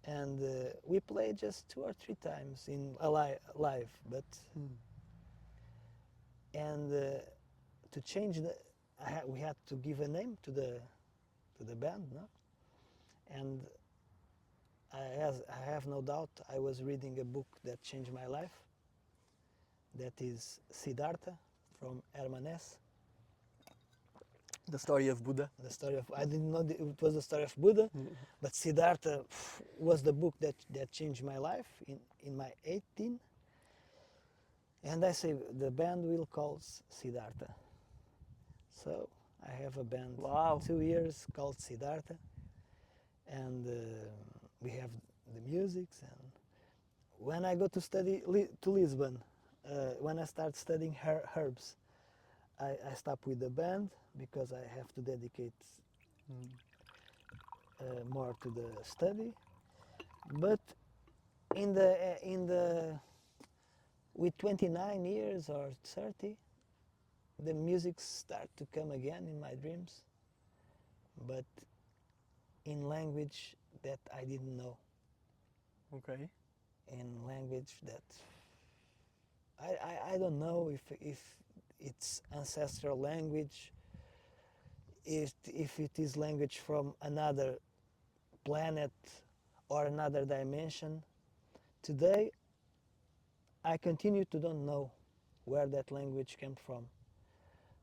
and we played just 2 or 3 times in live. But Mm. and to change we had to give a name to the band, no? And I have no doubt I was reading a book that changed my life. That is Siddhartha from Hermann Hesse. The story of Buddha. The story of, I didn't know it was the story of Buddha, but Siddhartha was the book that changed my life in my 18. And I say the band will call Siddhartha. So I have a band Wow. 2 years called Siddhartha, and we have the musics, and when I go to study to Lisbon, when I start studying herbs, I stop with the band because I have to dedicate Mm. more to the study. But in the with 29 years or 30, the music start to come again in my dreams, but in language that I didn't know, Okay. in language that I don't know if it's ancestral language, if it is language from another planet or another dimension. Today, I continue to don't know where that language came from,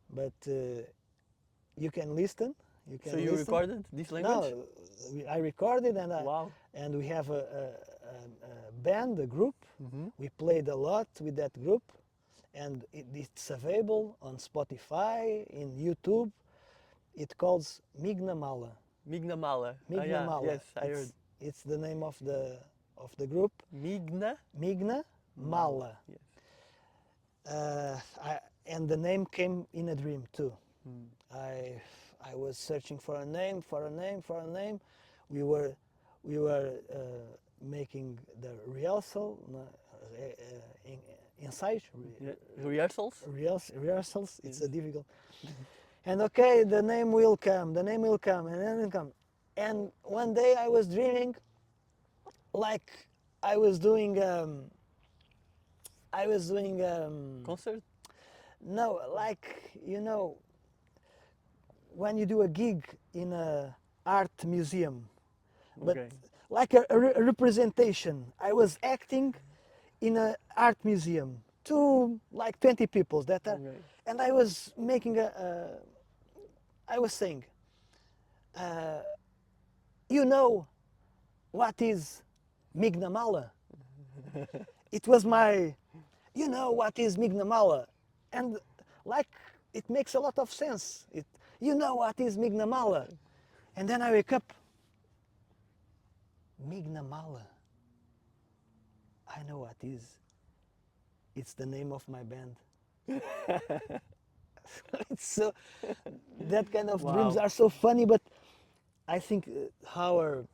but you can listen. You So can you listen. recorded this language? No, I recorded Wow. and we have a band, a group. Mm-hmm. We played a lot with that group, and it's available on Spotify, in YouTube. It calls Migna Mala. Migna Mala. Ah, Migna yeah. Mala. Yes, I heard. It's the name of the group. Migna Migna Mala. Yes. And the name came in a dream too. Mm. I was searching for a name, for a name, for a name. We were making the rehearsal, inside Rehearsals? rehearsals. It's a Yes. difficult. And okay, the name will come. The name will come, and then it will come. And one day I was dreaming, like I was doing. I was doing. Concert? No, like when you do a gig in a art museum, but Okay. like a representation. I was acting in an art museum to like 20 people that are, Okay. and I was making I was saying, uh, you know what is Mignamala? It was my, you know what is Mignamala? And like it makes a lot of sense. You know what is Mignamala? And then I wake up, Mignamala. I know what is. It's the name of my band. It's so that kind of dreams Wow. are so funny, but I think our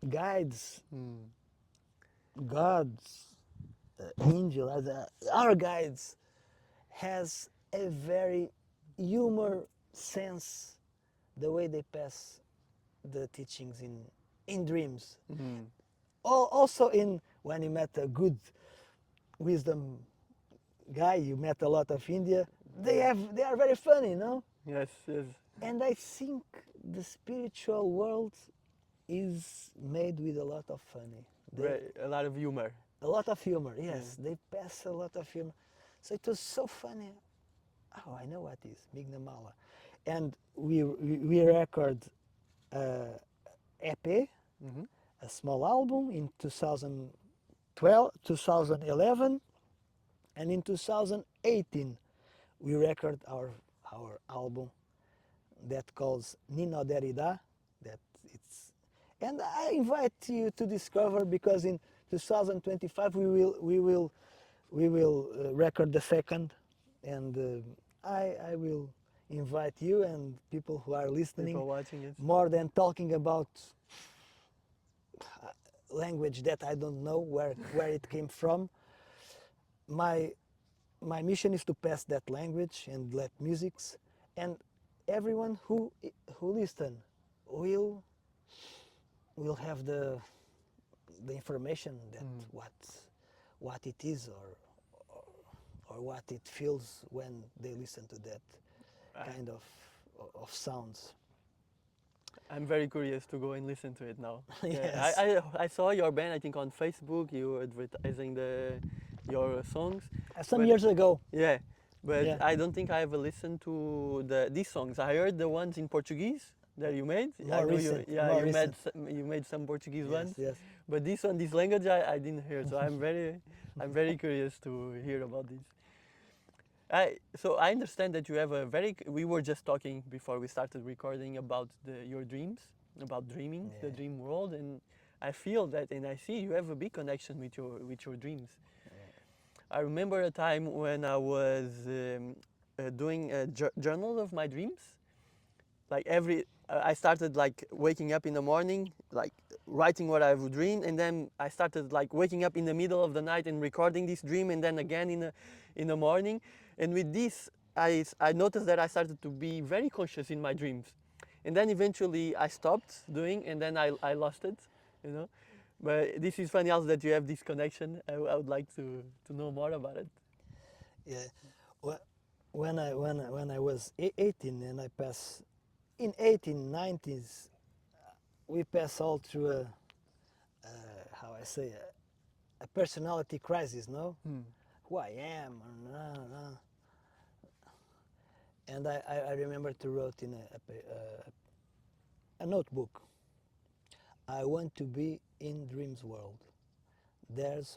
guides, Mm. gods, angel, our guides has a very humor sense the way they pass the teachings in dreams. Mm. Also in when you met a good wisdom guy, you met a lot of India. They are very funny, no? Yes, yes. And I think the spiritual world is made with a lot of funny. A lot of humor. A lot of humor, yes. Yeah. They pass a lot of humor. So it was so funny. Oh, I know what is Mignamala. And we record EP, Mm-hmm. a small album in 2012, 2011, and in 2018 we record our album that calls Nino Derrida. That it's, and I invite you to discover because in 2025 we will record the second, and I will invite you and people who are listening People watching it. more than talking about language that I don't know where it came from. My my mission is to pass that language and let musics, and everyone who listen will have the information that what it is or what it feels when they listen to that I- kind of sounds. I'm very curious to go and listen to it now. Yeah, Yes. I saw your band, I think, on Facebook. You were advertising your songs. Some But years ago. yeah, but Yeah. I don't think I ever listened to these songs. I heard the ones in Portuguese that you made. I More know you. recent. Yeah, More recent. you made some Portuguese Yes. ones. Yes. But this language, I didn't hear. So I'm very curious to hear about this. So I understand that you have a very. We were just talking before we started recording about your dreams, about dreaming, the Yeah. dream world, and I feel that and I see you have a big connection with your dreams. I remember a time when I was doing a journal of my dreams. Like I started like waking up in the morning, like writing what I would dream, and then I started like waking up in the middle of the night and recording this dream, and then again in the morning. And with this, I noticed that I started to be very conscious in my dreams, and then eventually I stopped doing, and then I lost it, you know. But this is funny also that you have this connection. I would like to know more about it. Yeah. Wh- when I was 18 and I passed in 1890s, we pass all through how I say a personality crisis, no? Hmm. Who I am, and I remember to wrote in a notebook. I want to be in dreams world. There's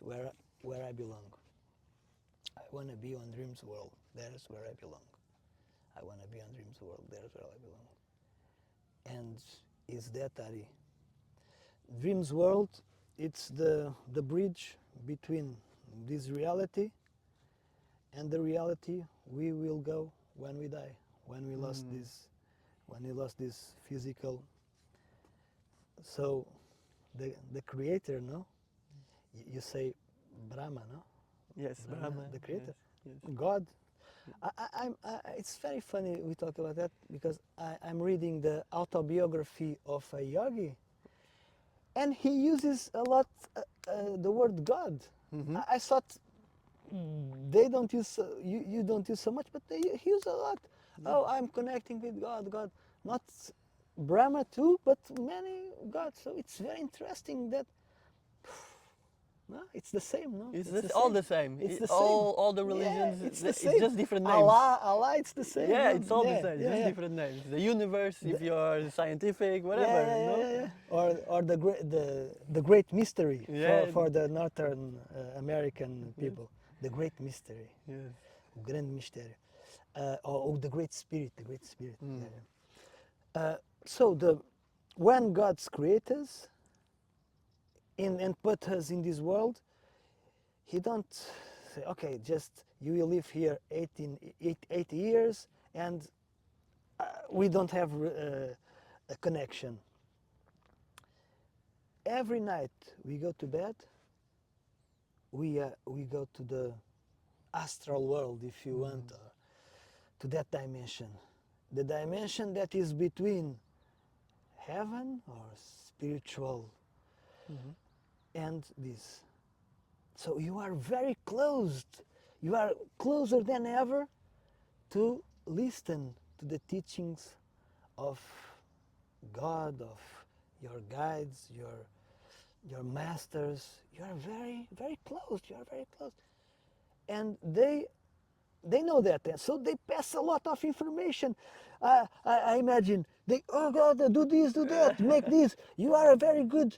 where I belong. I want to be on dreams world. There's where I belong. I want to be on dreams world. There's where I belong. And is that Ari? Dreams world, it's the bridge between this reality and the reality we will go when we die, when we lost this physical. So the creator, no? You say Brahma, no? Yes, Brahma. The creator, Yes, yes. God. It's very funny we talk about that because I'm reading the autobiography of a yogi, and he uses a lot the word God. Mm-hmm. I thought they don't use you don't use so much, but they use a lot. Oh, I'm connecting with God, God, not Brahma too, but many gods. So it's very interesting that no, it's the same. No, It's the all same. the same. It's the all the same. religions. Yeah, it's the It's same. just different names. Allah, it's the same. Yeah, no? it's all the Yeah, same. yeah, Just yeah. different names. The universe, if The- you're scientific, Yeah, whatever. yeah, yeah, No. yeah, yeah. Or the great mystery Yeah. for the Northern American Yes. people. The great mystery, Yes. o grande mistério, or the great spirit, the great spirit. Mm. Yeah, yeah. So when God's created us and put us in this world, He don't say, okay, just you will live here 80 years and we don't have a connection. Every night we go to bed, we go to the astral world, if you want, or to that dimension. The dimension that is between heaven or spiritual Mm-hmm. and this. So you are very close. You are closer than ever to listen to the teachings of God, of your guides, your masters. You are very, very close. You are very close. And they know that, and so they pass a lot of information. I imagine they, oh God, do this, do that, make this. You are a very good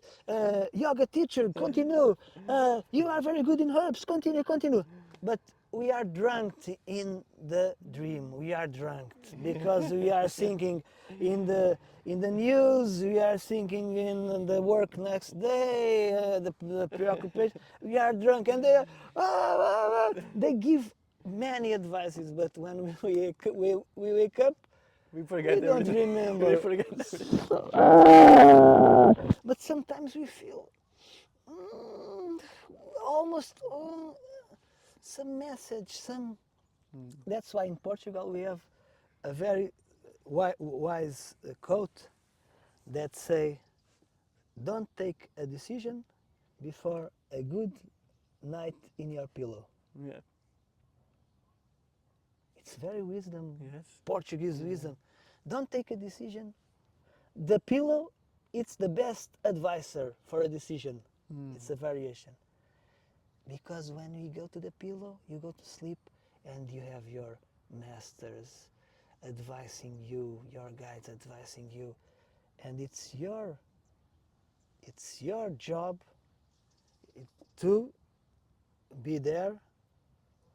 yoga teacher. Continue. You are very good in herbs. Continue, continue. But we are drunk in the dream. We are drunk because we are thinking in the news. We are thinking in the work next day. The preoccupation. We are drunk, and they give many advices, but when we wake up, We we forget don't everything. We remember. forget everything. But sometimes we feel mm, almost some message, some. That's why in Portugal we have a very wise quote that say, "Don't take a decision before a good night in your pillow." Yeah. It's very wisdom, Yes. Portuguese wisdom. Don't take a decision. The pillow, it's the best advisor for a decision. It's a variation. Because when you go to the pillow, you go to sleep and you have your masters advising you, your guides advising you, and it's your job to be there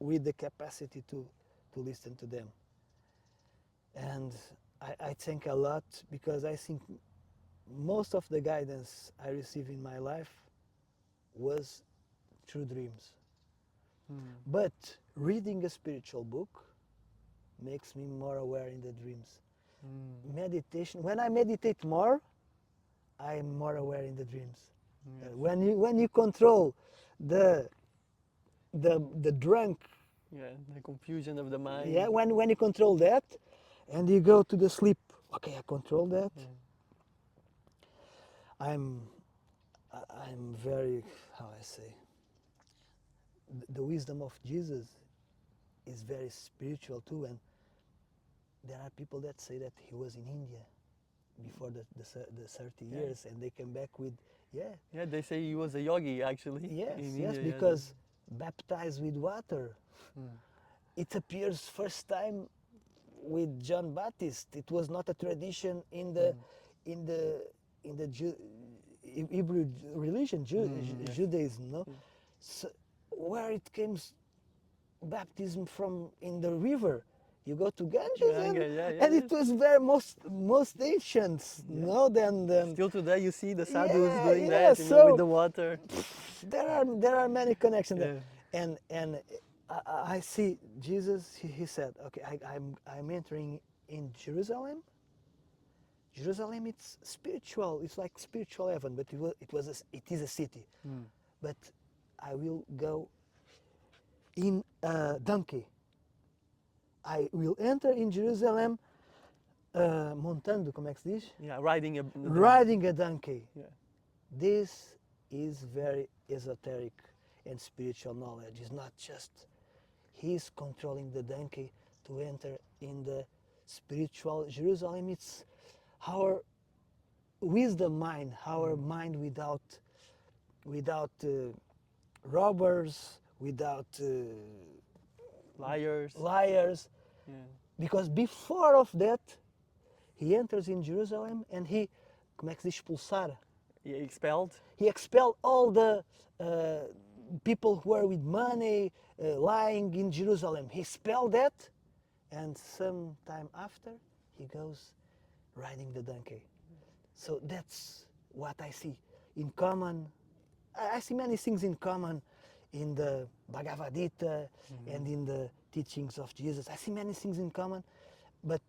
with the capacity to listen to them. And I think a lot because I think most of the guidance I received in my life was through dreams. But reading a spiritual book makes me more aware in the dreams. Meditation, when I meditate more, I'm more aware in the dreams. Yes. When you control the drunk, Yeah, the confusion of the mind. yeah, when you control that, and you go to the sleep, okay, I control that. Yeah. I'm very, how I say, the wisdom of Jesus is very spiritual too, and there are people that say that he was in India before the 30 Yeah. years, and they came back with, yeah, Yeah, they say he was a yogi actually. yes, in yes, India, yeah. because baptized with water. Mm. It appears first time with John Baptist. It was not a tradition in the Hebrew religion, Yes. Judaism, no. Yeah. So where it comes baptism from in the river. You go to Ganges, Ganga, and it was very most ancient, Yeah. no, than Still today you see the sadhus Yeah, doing yeah, that so- with the water. there are many connections there. Yeah. And I see Jesus. He said, okay, I'm entering in Jerusalem. Jerusalem, it's spiritual. It's like spiritual heaven, but it is a city. Mm. But I will go in a donkey. I will enter in Jerusalem montando, como é que se diz? Yeah, riding a Riding a donkey. Yeah. This is very esoteric and spiritual knowledge. It's not just he's controlling the donkey to enter in the spiritual Jerusalem. It's our wisdom mind, our mind without robbers, without Liars. Yeah. because before of that, he enters in Jerusalem and he, como é que se diz, expulsar? He expelled. He expelled all the people who were with money, lying in Jerusalem. He expelled that, and some time after, he goes riding the donkey. So that's what I see in common. I see many things in common in the Bhagavad Gita and in the teachings of Jesus. I see many things in common, but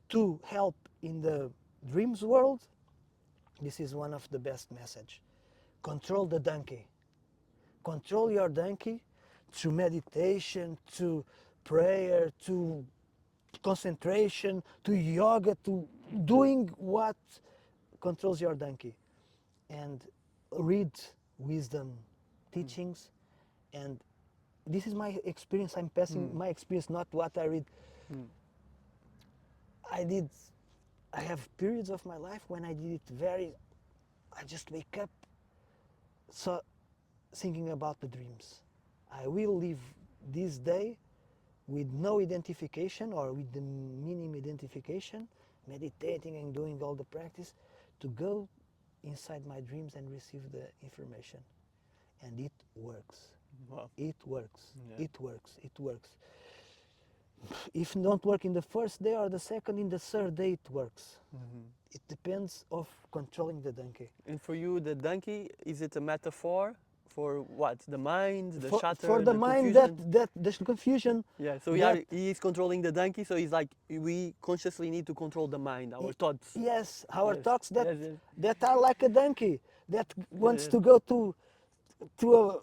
to help in the dreams world, this is one of the best message. Control the donkey. Control your donkey through meditation, to prayer, to concentration, to yoga, to doing what controls your donkey. And read wisdom teachings. And this is my experience. I'm passing my experience, not what I read. I have periods of my life when I did it I just wake up so thinking about the dreams. I will live this day with no identification or with the minimum identification, meditating and doing all the practice to go inside my dreams and receive the information. And it works. Wow. It works. Yeah. It works. It works. If it don't work in the first day or the second, in the third day it works. It depends of controlling the donkey. And for you, the donkey, is it a metaphor for what? The mind, the shatter, for the mind, confusion? that the confusion. Yeah, so he is controlling the donkey, so he's like, we consciously need to control the mind, our thoughts. Yes, our Yes, thoughts that yes, yes. that are like a donkey that wants yes. to go to a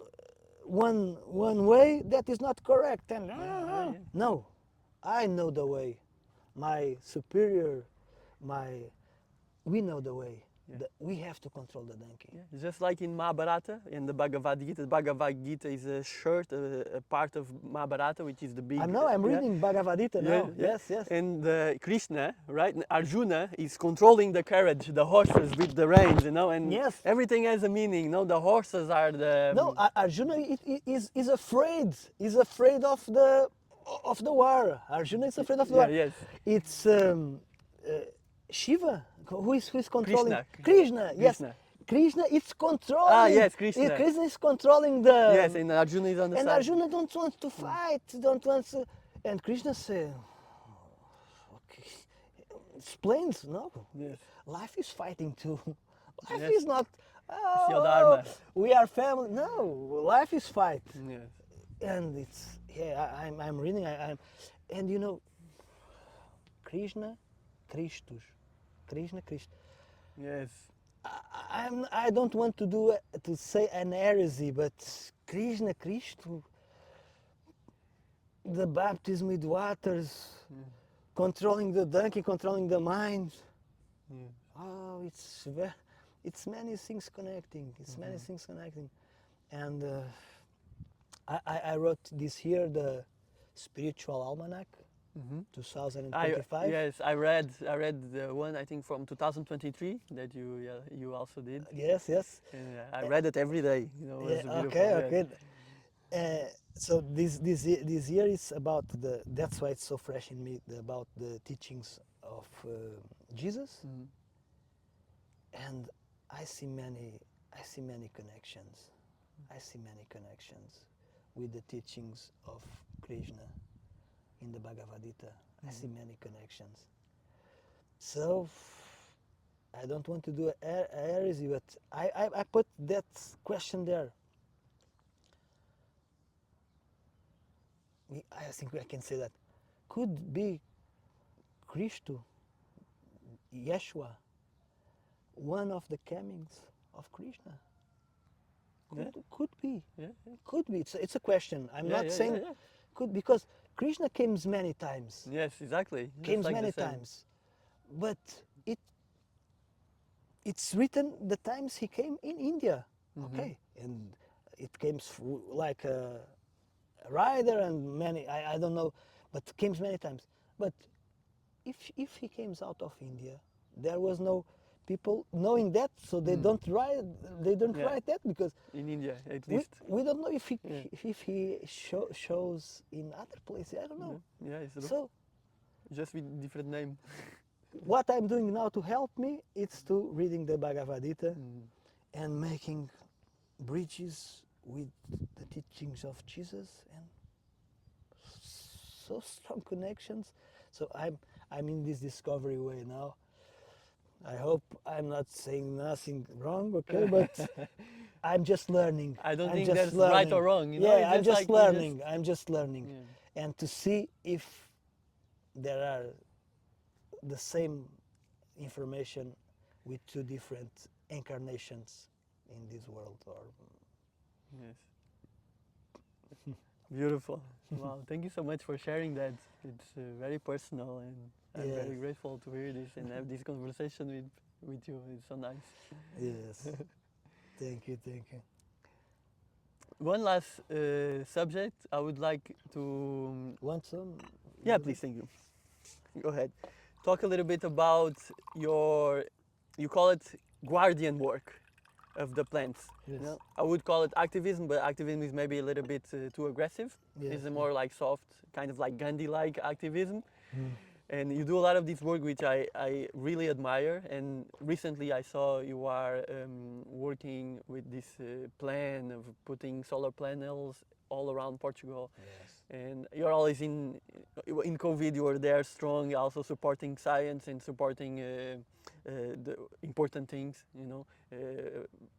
one way that is not correct. And yeah. no, I know the way. My superior, we know the way. Yeah. We have to control the donkey. Yeah, just like in Mahabharata, in the Bhagavad Gita. The Bhagavad Gita is a shirt, a part of Mahabharata, which is the big... I'm reading Bhagavad Gita now. Yes. And Krishna, right? Arjuna is controlling the carriage, the horses with the reins, and Yes. everything has a meaning. The horses are the... No, Arjuna is afraid. He's afraid of the war. Arjuna is afraid of the war. Yes. It's Shiva who is controlling. Krishna. Yes. Krishna is controlling. yes, Krishna. Krishna is controlling the. Yes, and Arjuna is on the and side. Arjuna don't want to fight. Don't want to. And Krishna says, okay, explains no. Yes. Life is fighting too. Life Yes. is not, It's your oh, dharma. we are family. No, life is fight. Yes. And it's, yeah, I'm reading, I'm, and you know, Krishna, Christus, Krishna, Christ. Yes. I don't want to do to say an heresy, but Krishna, Christu, the baptism with waters, Yeah. controlling the donkey, controlling the mind. Yeah. Oh, it's many things connecting. It's many things connecting, and I wrote this year the spiritual almanac, Mm-hmm. 2025. Yes, I read the one I think from 2023 that you also did. Yes, yes. And I read it every day. You know, it was Yeah, beautiful. okay, Yes. okay. So this year is about the. That's why it's so fresh in me about the teachings of Jesus, Mhm. and I see many connections. I see many connections with the teachings of Krishna in the Bhagavad Gita. I see many connections. So I don't want to do a heresy, but I put that question there. I think I can say that could be Christo, Yeshua, one of the comings of Krishna. Yeah. Could be, Yeah. Yeah. could be. It's a question. I'm Yeah, not yeah, saying yeah. could, because Krishna came many times, Yes, exactly. came Just like many the same. times, but it's written the times he came in India, okay, and it came through like a rider and many. I don't know, but came many times. But if he came out of India, there was no people knowing that, so they don't write. They don't Yeah. write that because In India, at we, least. we don't know if he Yeah. if he shows in other places. I don't know. Yeah, it's true. So Just with different name. what I'm doing now to help me is to reading the Bhagavad Gita and making bridges with the teachings of Jesus and so strong connections. So I'm in this discovery way now. I hope I'm not saying nothing wrong, okay? But I'm just learning. I don't I'm think just there's right learning. or wrong. You know, Yeah, it's I'm just just like you just. learning. I'm just learning, Yeah. and to see if there are the same information with two different incarnations in this world, or Yes. Beautiful. Wow. Thank you so much for sharing that. It's very personal, and I'm yes, very grateful to hear this and have this conversation with you. It's so nice. yes. Thank you, thank you. One last subject I would like to. Want some? Yeah, please. Thank you. Go ahead. Talk a little bit about your. You call it guardian work of the plants. Yes. You know? I would call it activism, but activism is maybe a little bit too aggressive. Yes, It's a more like soft, kind of like Gandhi-like activism. Mm. And you do a lot of this work which I really admire. And recently I saw you are working with this plan of putting solar panels all around Portugal. Yes. And you're always in COVID, you were there strong, also supporting science and supporting the important things, you know,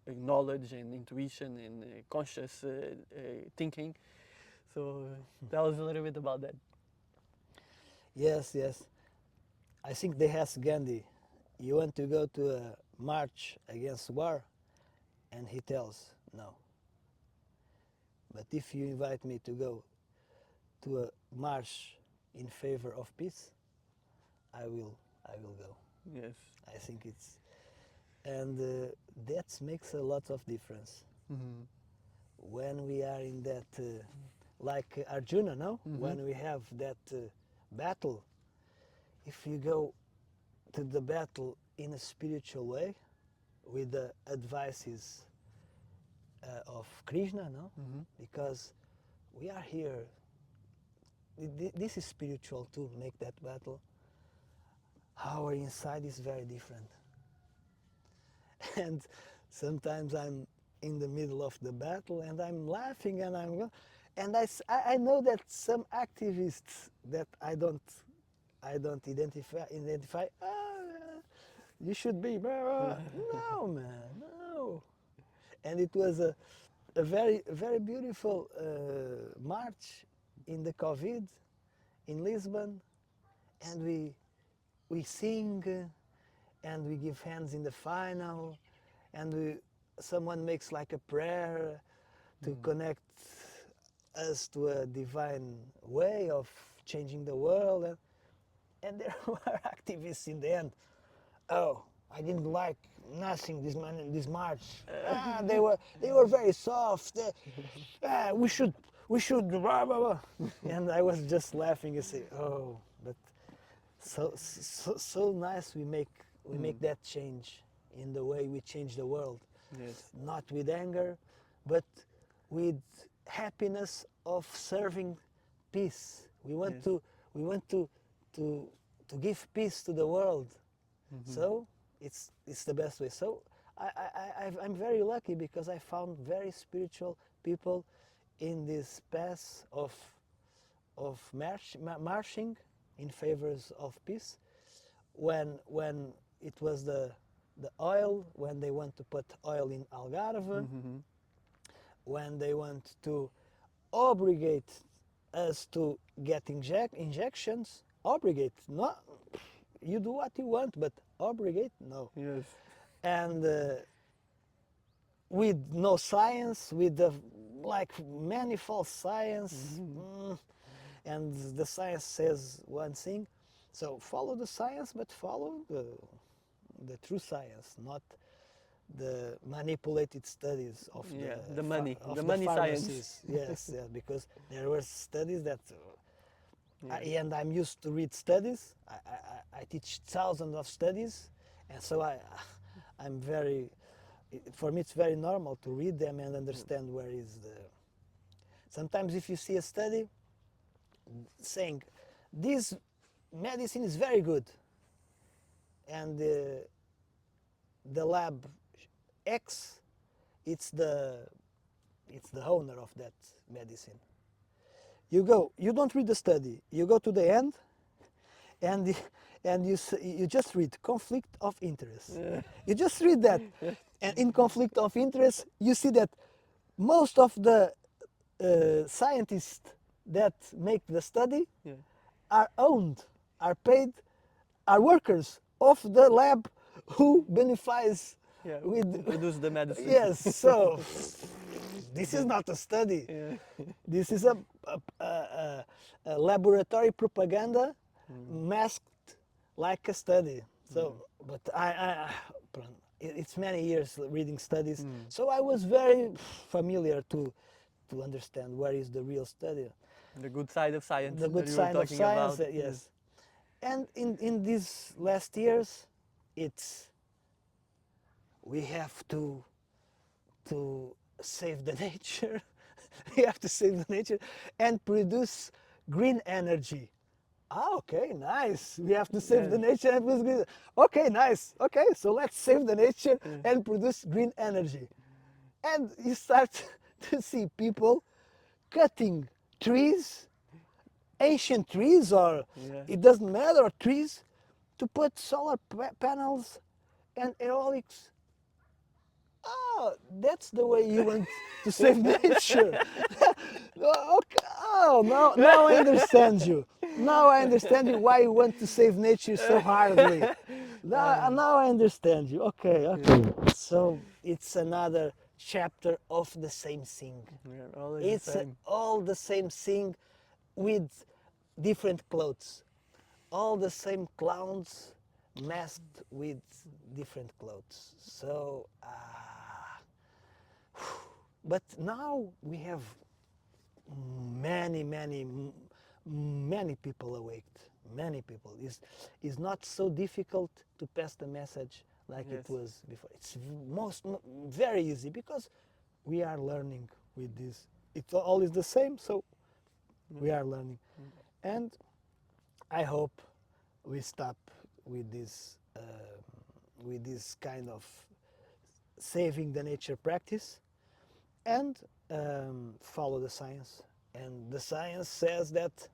knowledge and intuition and conscious thinking. So tell us a little bit about that. Yes, yes. I think they asked Gandhi, you want to go to a march against war? And he tells, no. But if you invite me to go to a march in favor of peace, I will go. Yes. I think it's, and that makes a lot of difference. Mm-hmm. When we are in that, like Arjuna, no? When we have that battle, if you go to the battle in a spiritual way, with the advices of Krishna, no? Because we are here. This is spiritual too. Make that battle. Our inside is very different, and sometimes I'm in the middle of the battle and I'm laughing and and I know that some activists that I don't identify you should be, blah." No, man, no. And it was a very beautiful march in the COVID in Lisbon, and we sing and we give hands in the final, and someone makes like a prayer to connect us to a divine way of changing the world, and there were activists in the end. Oh, I didn't like nothing this march. They were very soft. We should blah blah blah. And I was just laughing and say, oh, but so nice we make that change in the way we change the world. Yes. Not with anger, but with happiness of serving peace. We want Yes. to give peace to the world. So it's the best way. So I'm very lucky because I found very spiritual people in this path of marching in favors of peace. When it was the oil, when they want to put oil in Algarve, when they want to obligate us to get injections, obligate, not you do what you want, but obligate, no. Yes. And with no science, with like many false science, and the science says one thing, so follow the science, but follow the true science, not the manipulated studies of The money, of the money science. pharmacies. Yes, yeah, because there were studies that, Yeah. and I'm used to read studies. I teach thousands of studies, and so I'm very. For me, it's very normal to read them and understand where is the. Sometimes, if you see a study saying this medicine is very good, and the lab X, it's the owner of that medicine. You don't read the study. You go to the end, and you just read conflict of interest. You just read that, and in conflict of interest, you see that most of the scientists that make the study are owned, are paid, are workers of the lab who benefits with produce the medicine. Yes, so this is not a study. Yeah. This is a laboratory propaganda masked like a study. So, but it's many years reading studies, so I was very familiar to understand where is the real study. The good side of science. The good that you were side of talking science, about. yes. And in these last years, we have to save the nature. We have to save the nature and produce green energy. Ah, okay, nice. We have to save the nature and produce green. Okay, nice. Okay, so let's save the nature and produce green energy. And you start to see people cutting trees, ancient trees, or it doesn't matter, trees, to put solar panels and aeolics. Oh, that's the way you want to save nature. Okay. Oh, now I understand you. Now I understand you why you want to save nature so hardly. Now I understand you. Okay, okay. So it's another chapter of the same thing. Yeah, always It's the same. all the same thing with different clothes. All the same clowns masked with different clothes. So, but now we have many people awake. Many people. It's not so difficult to pass the message like it was before. It's very easy because we are learning with this. It's always the same, so we are learning. And I hope we stop with this kind of saving the nature practice and follow the science. And the science says that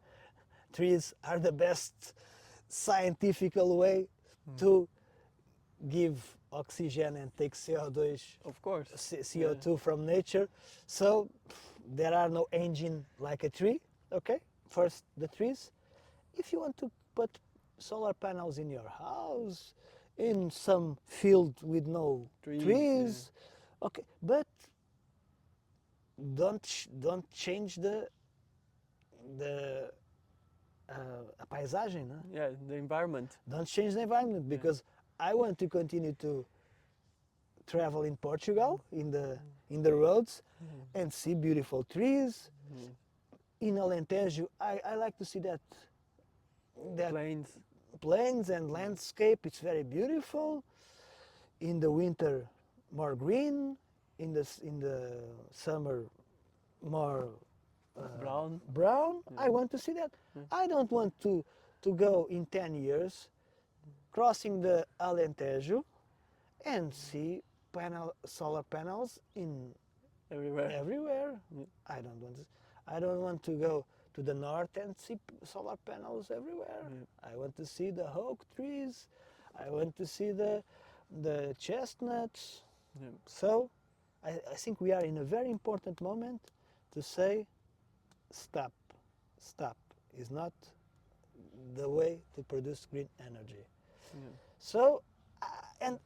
trees are the best scientific way to give oxygen and take CO2, Of course. CO2 from nature. So there are no engine like a tree. Okay, first the trees. If you want to put solar panels in your house, in some field with no trees, okay, but don't change the paisagem, no? Yeah, the environment. Don't change the environment, because I want to continue to travel in Portugal in the roads and see beautiful trees. In Alentejo, I like to see that plains and landscape. It's very beautiful. In the winter, more green. In the summer, more brown. I want to see that. I don't want to go in 10 years crossing the Alentejo and see solar panels in everywhere. I don't want to go to the north and see solar panels everywhere. I want to see the oak trees. I want to see the chestnuts. So I think we are in a very important moment to say stop. Is not the way to produce green energy. So and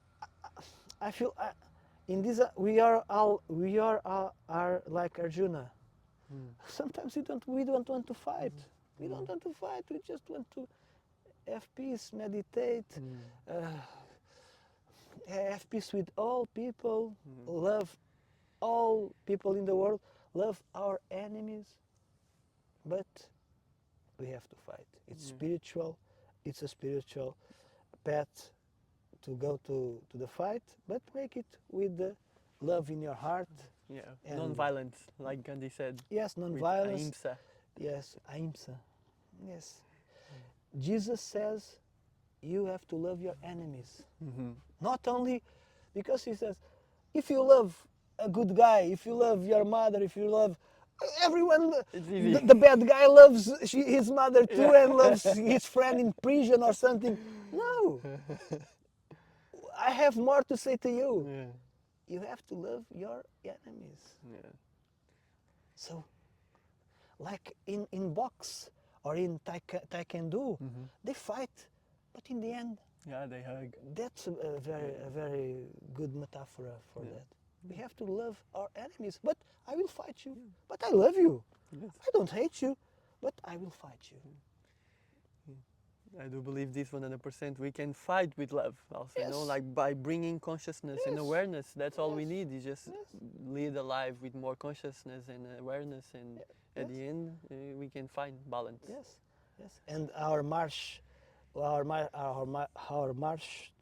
I feel in this we are like Arjuna. Sometimes we don't want to fight. We don't want to fight. We just want to have peace, meditate, have peace with all people, love all people in the world, love our enemies. But we have to fight. It's spiritual. It's a spiritual path to go to the fight, but make it with the love in your heart. Non-violence, like Gandhi said. Yes, non-violence. Ahimsa. Yes, ahimsa. Yes. Jesus says you have to love your enemies. Not only because he says, if you love a good guy, if you love your mother, if you love everyone, the bad guy loves his mother too and loves his friend in prison or something. No. I have more to say to you. You have to love your enemies. So, like in box or in taekwondo, they fight, but in the end, they hug. That's a very good metaphor for that. We have to love our enemies, but I will fight you. But I love you. I don't hate you, but I will fight you. I do believe this 100%. We can fight with love also, like by bringing consciousness and awareness. That's all we need, is just lead a life with more consciousness and awareness, and at the end we can find balance. Yes. And our march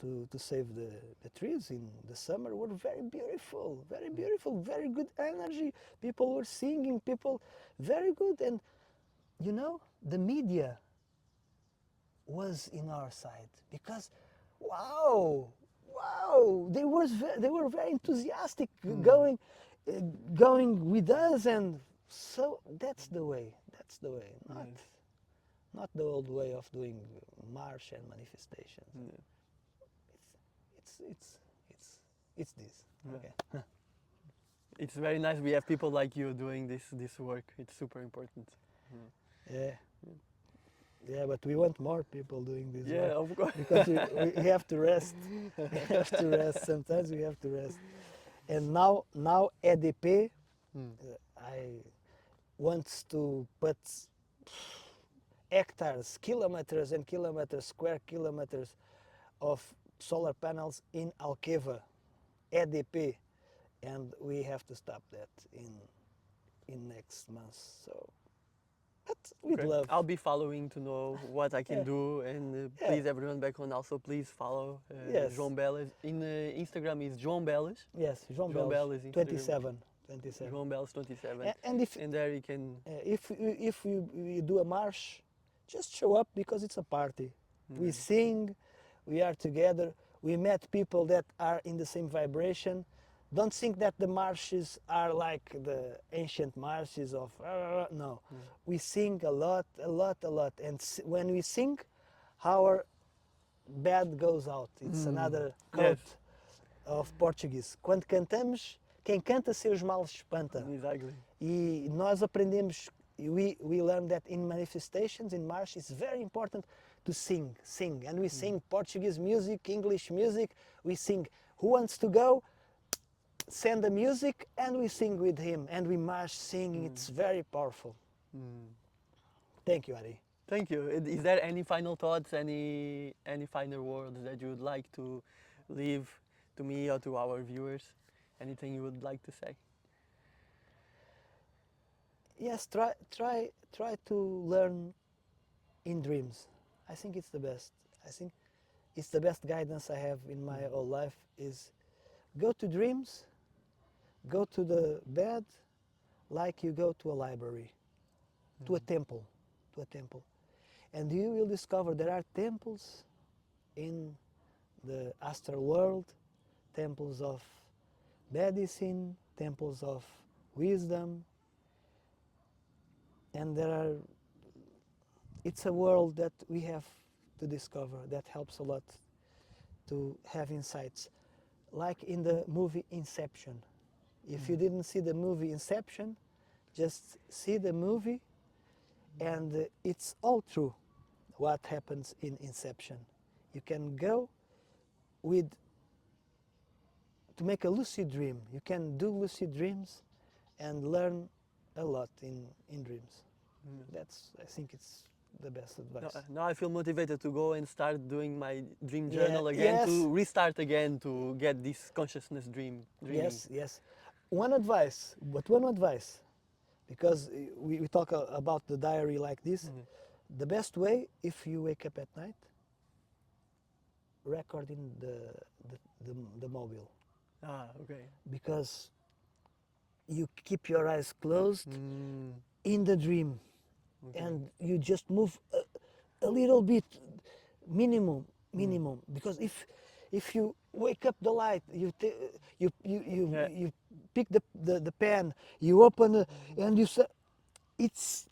to save the trees in the summer were very beautiful, very good energy. People were singing, very good. And you know, the media was in our side, because wow, they were very enthusiastic, going with us, and so that's the way, not the old way of doing march and manifestations. It's this. Okay. It's very nice we have people like you doing this work. It's super important. Yeah, but we want more people doing this work. Yeah, of course. Because we have to rest. Sometimes we have to rest. And now EDP, I wants to put hectares, kilometers and kilometers, square kilometers of solar panels in Alqueva, EDP, and we have to stop that in next month. So. But with love. I'll be following to know what I can do, and please everyone back home also please follow João Beles. In Instagram is João Beles. Yes, João Beles 27. João Beles 27. And there you can. If you do a march, just show up, because it's a party. We sing, we are together. We met people that are in the same vibration. Don't think that the marshes are like the ancient marshes of no. We sing a lot, and when we sing, our bad goes out. It's another Yes. quote of Portuguese. Quando cantamos, quem canta seus males espanta. Exactly. E nós aprendemos, we learn that in manifestations, in march, it's very important to sing. And we sing Portuguese music, English music, we sing. Who wants to go? Send the music and we sing with him. And we march singing, it's very powerful. Thank you, Ari. Thank you. Is there any final thoughts, any final words that you would like to leave to me or to our viewers? Anything you would like to say? Yes, try to learn in dreams. I think it's the best. I think it's the best guidance I have in my whole life is go to dreams, go to the bed like you go to a library, to a temple, And you will discover there are temples in the astral world, temples of medicine, temples of wisdom, and it's a world that we have to discover that helps a lot to have insights. Like in the movie Inception. If you didn't see the movie Inception, just see the movie and it's all true what happens in Inception. You can go to make a lucid dream. You can do lucid dreams and learn a lot in dreams. I think it's the best advice. Now I feel motivated to go and start doing my dream Yeah, journal again, yes. to restart again, to get this consciousness dreaming. Yes. One advice, because we talk about the diary like this. The best way, if you wake up at night, record in the mobile. Okay. Because you keep your eyes closed in the dream. Okay. And you just move a little bit, minimum. Because if you wake up the light, you pick the pen, you open and you say, it's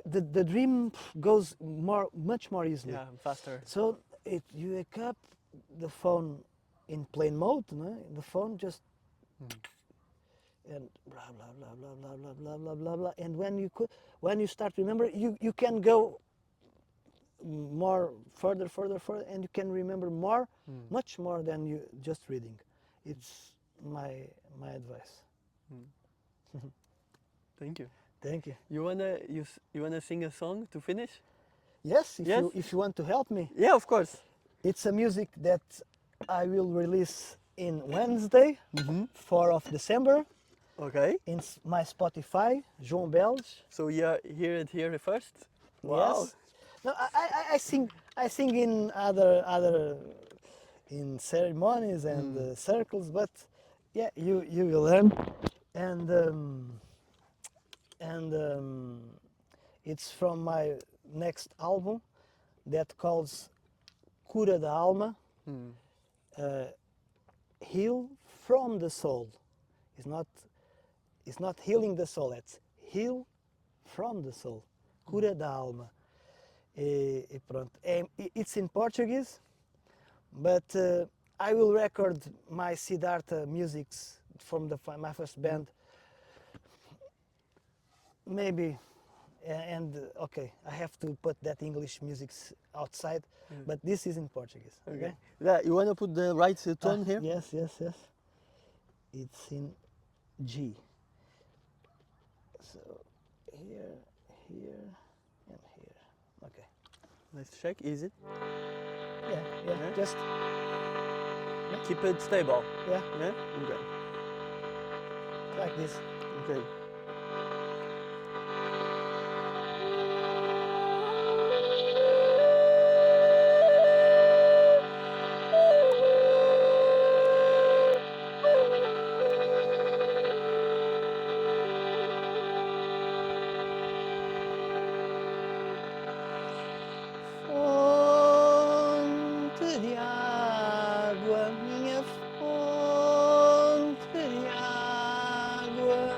the dream goes much more easily. Yeah, faster. So you wake up, the phone in plane mode, no? The phone just and blah blah blah blah blah blah blah blah blah blah. And when you start remember, you can go more further, and you can remember much more than you just reading. It's my advice. Thank you. Thank you. You wanna sing a song to finish? Yes, Yes? if you want to help me. Yeah, of course. It's a music that I will release in Wednesday, 4th of December, Okay. in my Spotify, João Beles. So you hear it here first. Wow. Yes. No, I sing in other in ceremonies and circles, but yeah, you will learn, and it's from my next album that calls Cura da Alma, heal from the soul. It's not healing the soul, it's heal from the soul. Cura da Alma. E pronto. It's in Portuguese, but I will record my Siddhartha musics from my first band. Maybe, and okay, I have to put that English music outside, but this is in Portuguese. Okay. Yeah, you wanna put the right tone here? Yes. It's in G. So here, and here. Okay. Let's check. Is it? Yeah. Just Keep it stable. yeah, Yeah. Okay. like this. Okay. Fonte de água, minha fonte de água,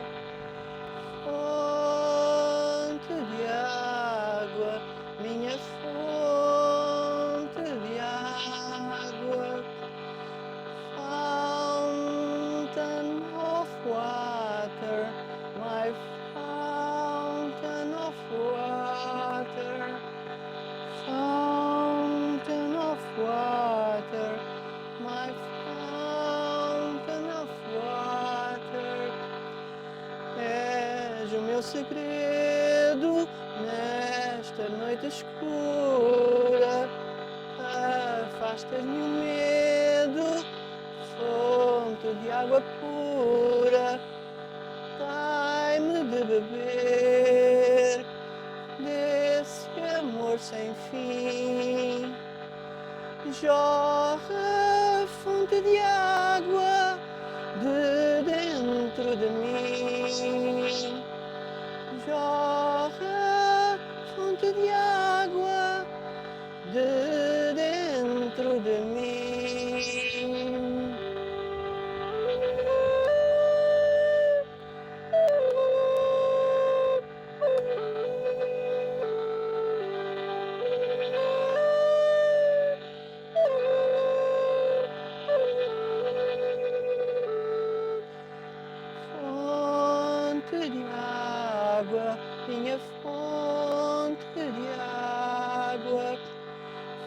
segredo nesta noite escura. Afastas-me o medo, fonte de água pura. Dai-me de beber desse amor sem fim. Jorra fonte de água de dentro de mim. Jorra fonte de água de dentro de mim. Fonte de água, minha fonte de água.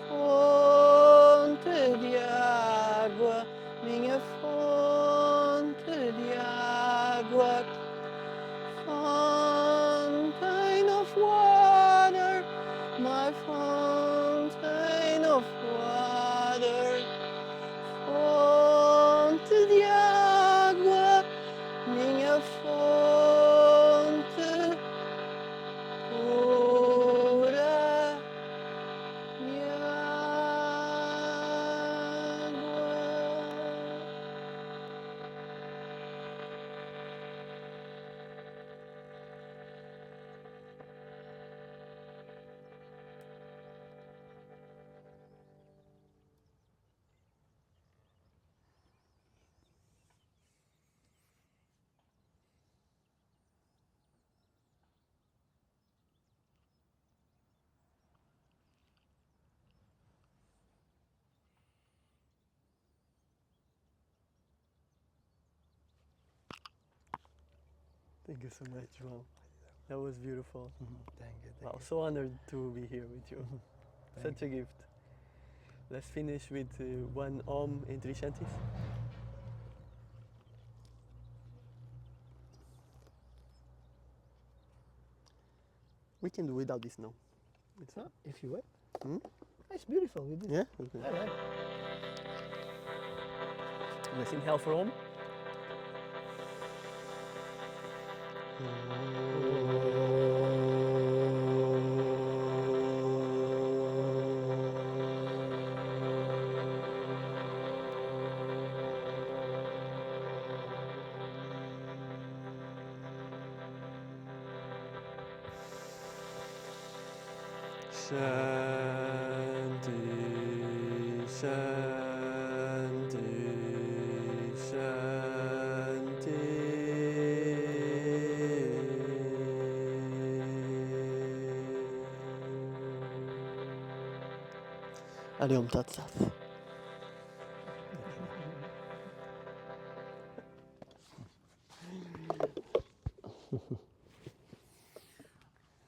Fonte de água, minha fonte de água. Fountain of water, my fountain of water. Fonte de água, minha fonte pura de água. Thank you so much, João. That was beautiful. Thank you. Wow, so honored to be here with you. Thank Such a gift. Let's finish with one Om in three shanties. We can do without this now. It's you. If you wait. Hmm? It's beautiful. We did. Yeah? Okay. I like. Let's inhale for Om. Shanti, Shanti, Shanti. Hare Om Tat Sat.